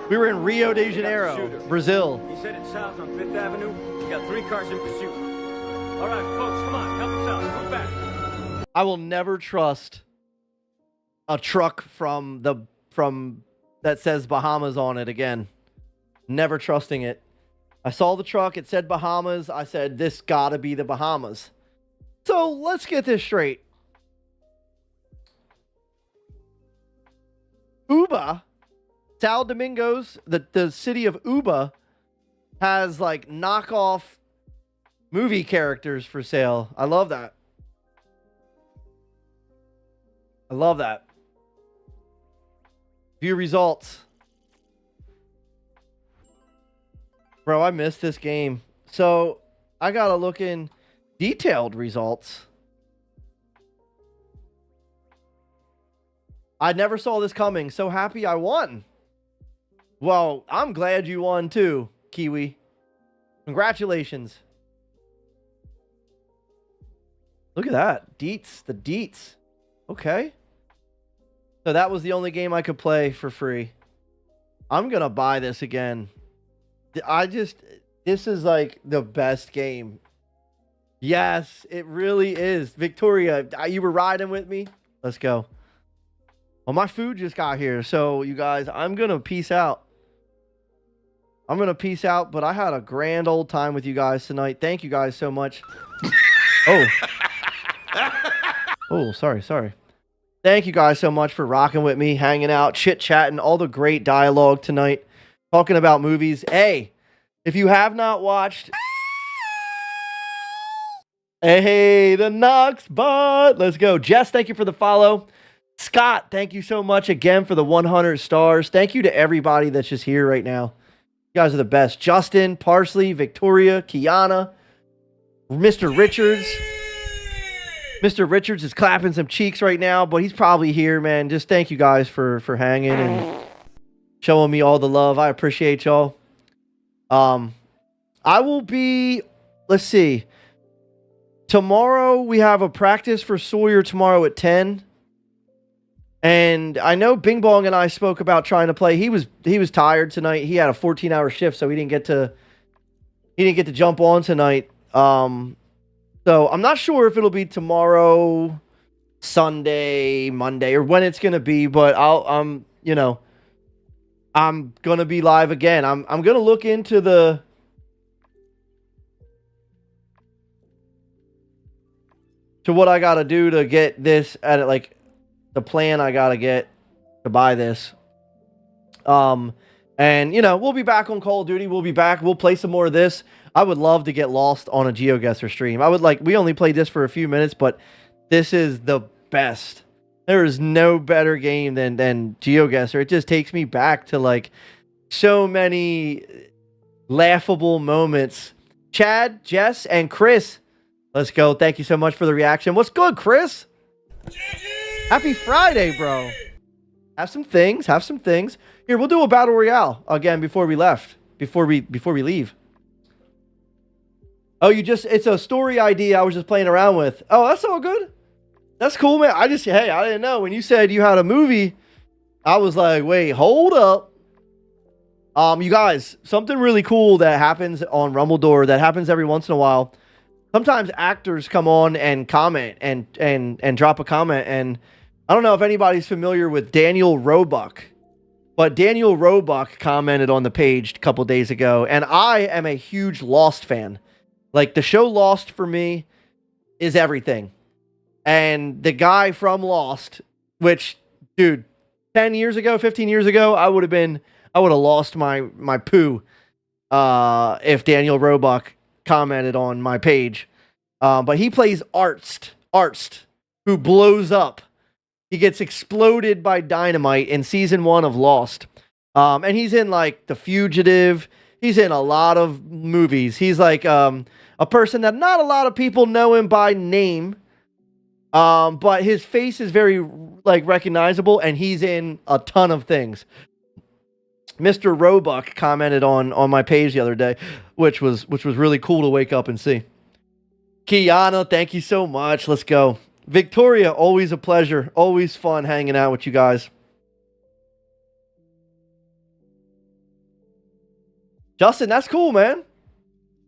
We were in Rio de Janeiro, Brazil. He said it's south on 5th Avenue. We got 3 cars in pursuit. All right, folks, come on, help us out. Move back. I will never trust a truck from that says Bahamas on it again. Never trusting it. I saw the truck, it said Bahamas. I said, this gotta be the Bahamas. So let's get this straight. Uba, Sal Domingos, the city of Uba, has like knockoff movie characters for sale. I love that. I love that. View results. Bro, I missed this game. So I gotta look in detailed results. I never saw this coming. So happy I won. Well, I'm glad you won too, Kiwi. Congratulations. Look at that. Deets. The deets. Okay. So that was the only game I could play for free. I'm going to buy this again. This is like the best game. Yes, it really is. Victoria, you were riding with me? Let's go. Well, my food just got here. So you guys, I'm going to peace out. But I had a grand old time with you guys tonight. Thank you guys so much. Oh. Oh, sorry. Thank you guys so much for rocking with me, hanging out, chit-chatting, all the great dialogue tonight, talking about movies. Hey, if you have not watched... Hey, the Knox bot. Let's go. Jess, thank you for the follow. Scott, thank you so much again for the 100 stars. Thank you to everybody that's just here right now. You guys are the best. Justin, Parsley, Victoria, Kiana, Mr. Richards. Mr. Richards is clapping some cheeks right now, but he's probably here, man. Just thank you guys for hanging and showing me all the love. I appreciate y'all. I will be, let's see. Tomorrow we have a practice for Sawyer tomorrow at 10. And I know Bing Bong and I spoke about trying to play. He was tired tonight. He had a 14-hour shift, so he didn't get to jump on tonight. So I'm not sure if it'll be tomorrow, Sunday, Monday, or when it's gonna be, but I'm gonna be live again. I'm gonna look into what I gotta do to get this at it, like the plan I gotta get to buy this. And we'll be back on Call of Duty. We'll be back. We'll play some more of this. I would love to get lost on a GeoGuessr stream. We only played this for a few minutes, but this is the best. There is no better game than GeoGuessr. It just takes me back to like So many laughable moments. Chad, Jess, and Chris. Let's go. Thank you so much for the reaction. What's good, Chris? Happy Friday, bro. Have some things. Here, we'll do a battle royale again before we leave. Oh, it's a story idea I was just playing around with. Oh, that's all good. That's cool, man. I didn't know. When you said you had a movie, I was like, wait, hold up. You guys, something really cool that happens on Rumbledore that happens every once in a while. Sometimes actors come on and comment and drop a comment. And I don't know if anybody's familiar with Daniel Roebuck, but Daniel Roebuck commented on the page a couple days ago. And I am a huge Lost fan. Like, the show Lost for me is everything. And the guy from Lost, which, dude, 10 years ago, 15 years ago, I would have lost my poo if Daniel Roebuck commented on my page. But he plays Arzt, who blows up. He gets exploded by dynamite in season 1 of Lost. And he's in, like, The Fugitive. He's in a lot of movies. He's like a person that not a lot of people know him by name. But his face is very, like, recognizable, and he's in a ton of things. Mr. Roebuck commented on my page the other day, which was really cool to wake up and see. Kiana, thank you so much. Let's go. Victoria, always a pleasure. Always fun hanging out with you guys. Justin, that's cool, man.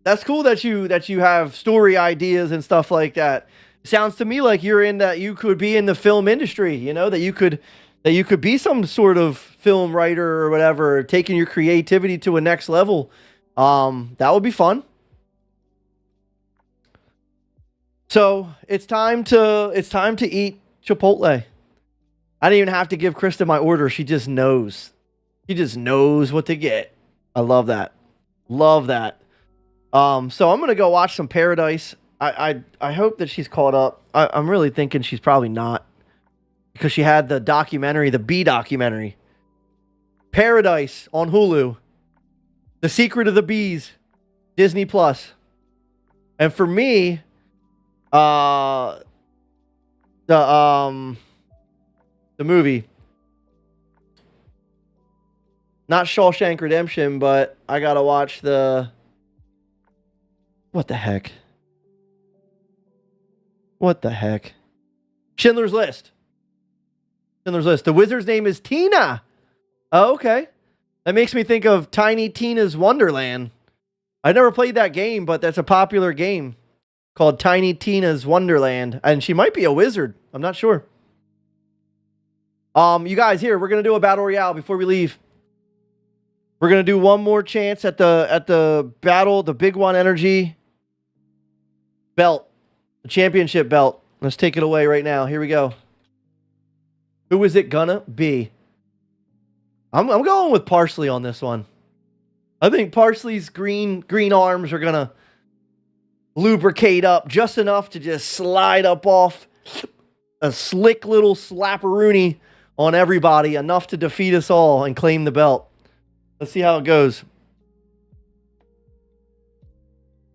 That's cool that you have story ideas and stuff like that. Sounds to me like you could be in the film industry, you know, that you could be some sort of film writer or whatever, taking your creativity to a next level. That would be fun. So it's time to eat Chipotle. I didn't even have to give Krista my order. She just knows. She just knows what to get. I love that. Love that. So I'm gonna go watch some Paradise. I hope that she's caught up. I'm really thinking she's probably not, because she had the documentary, the bee documentary, Paradise on Hulu, The Secret of the Bees, Disney Plus. And for me, the movie, not Shawshank Redemption, but I gotta watch what the heck? Schindler's List. The wizard's name is Tina. Oh, okay. That makes me think of Tiny Tina's Wonderland. I never played that game, but that's a popular game called Tiny Tina's Wonderland. And she might be a wizard. I'm not sure. You guys, here, we're going to do a battle royale before we leave. We're going to do one more chance at the battle, the Big One Energy belt, the championship belt. Let's take it away right now. Here we go. Who is it gonna be? I'm going with Parsley on this one. I think Parsley's green arms are gonna lubricate up just enough to just slide up off a slick little slapperoonie on everybody, enough to defeat us all and claim the belt. Let's see how it goes.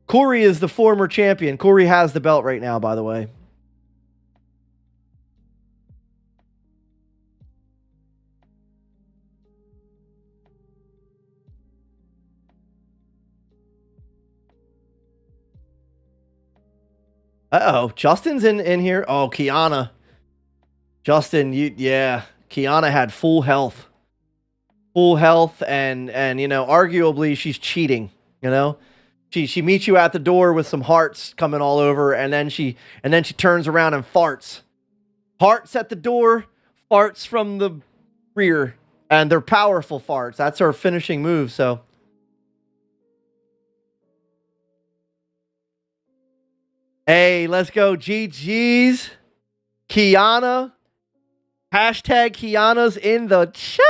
Corey is the former champion. Corey has the belt right now, by the way. Uh-oh, Justin's in here. Oh, Kiana. Justin, Kiana had full health. Full health, and you know, arguably she's cheating, you know? She meets you at the door with some hearts coming all over, and then she turns around and farts. Hearts at the door, farts from the rear, and they're powerful farts. That's her finishing move, so. Hey, let's go, GG's. Kiana. Hashtag Kiana's in the chat.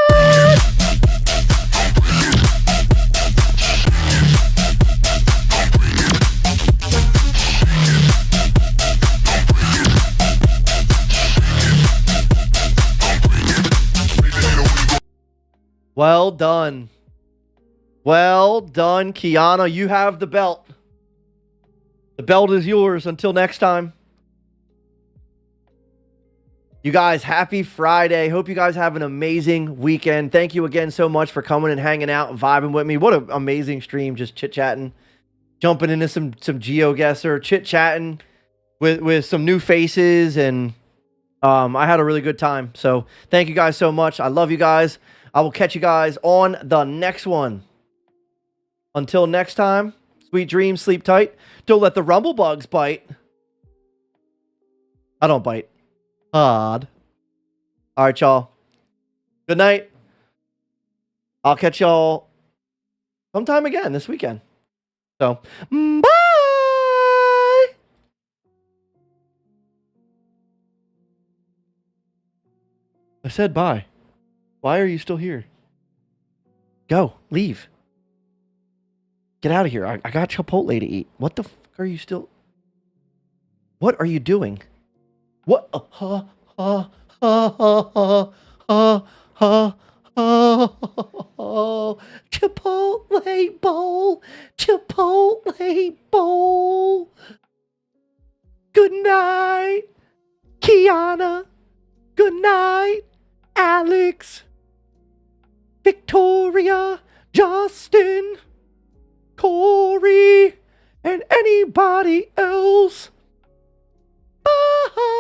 Well done. Well done, Kiana. You have the belt. The belt is yours. Until next time. You guys, happy Friday. Hope you guys have an amazing weekend. Thank you again so much for coming and hanging out and vibing with me. What an amazing stream, just chit-chatting. Jumping into some GeoGuessr, chit-chatting with some new faces, and I had a really good time. So thank you guys so much. I love you guys. I will catch you guys on the next one. Until next time, sweet dreams, sleep tight. Don't let the rumble bugs bite. I don't bite. Hard. All right, y'all. Good night. I'll catch y'all sometime again this weekend. So, bye. I said bye. Why are you still here? Go. Leave. Get out of here. I got Chipotle to eat. What the fuck are you still... What are you doing? What? Chipotle bowl. Chipotle bowl. Good night, Kiana. Good night, Alex. Victoria. Justin. Corey. And anybody else. Bye.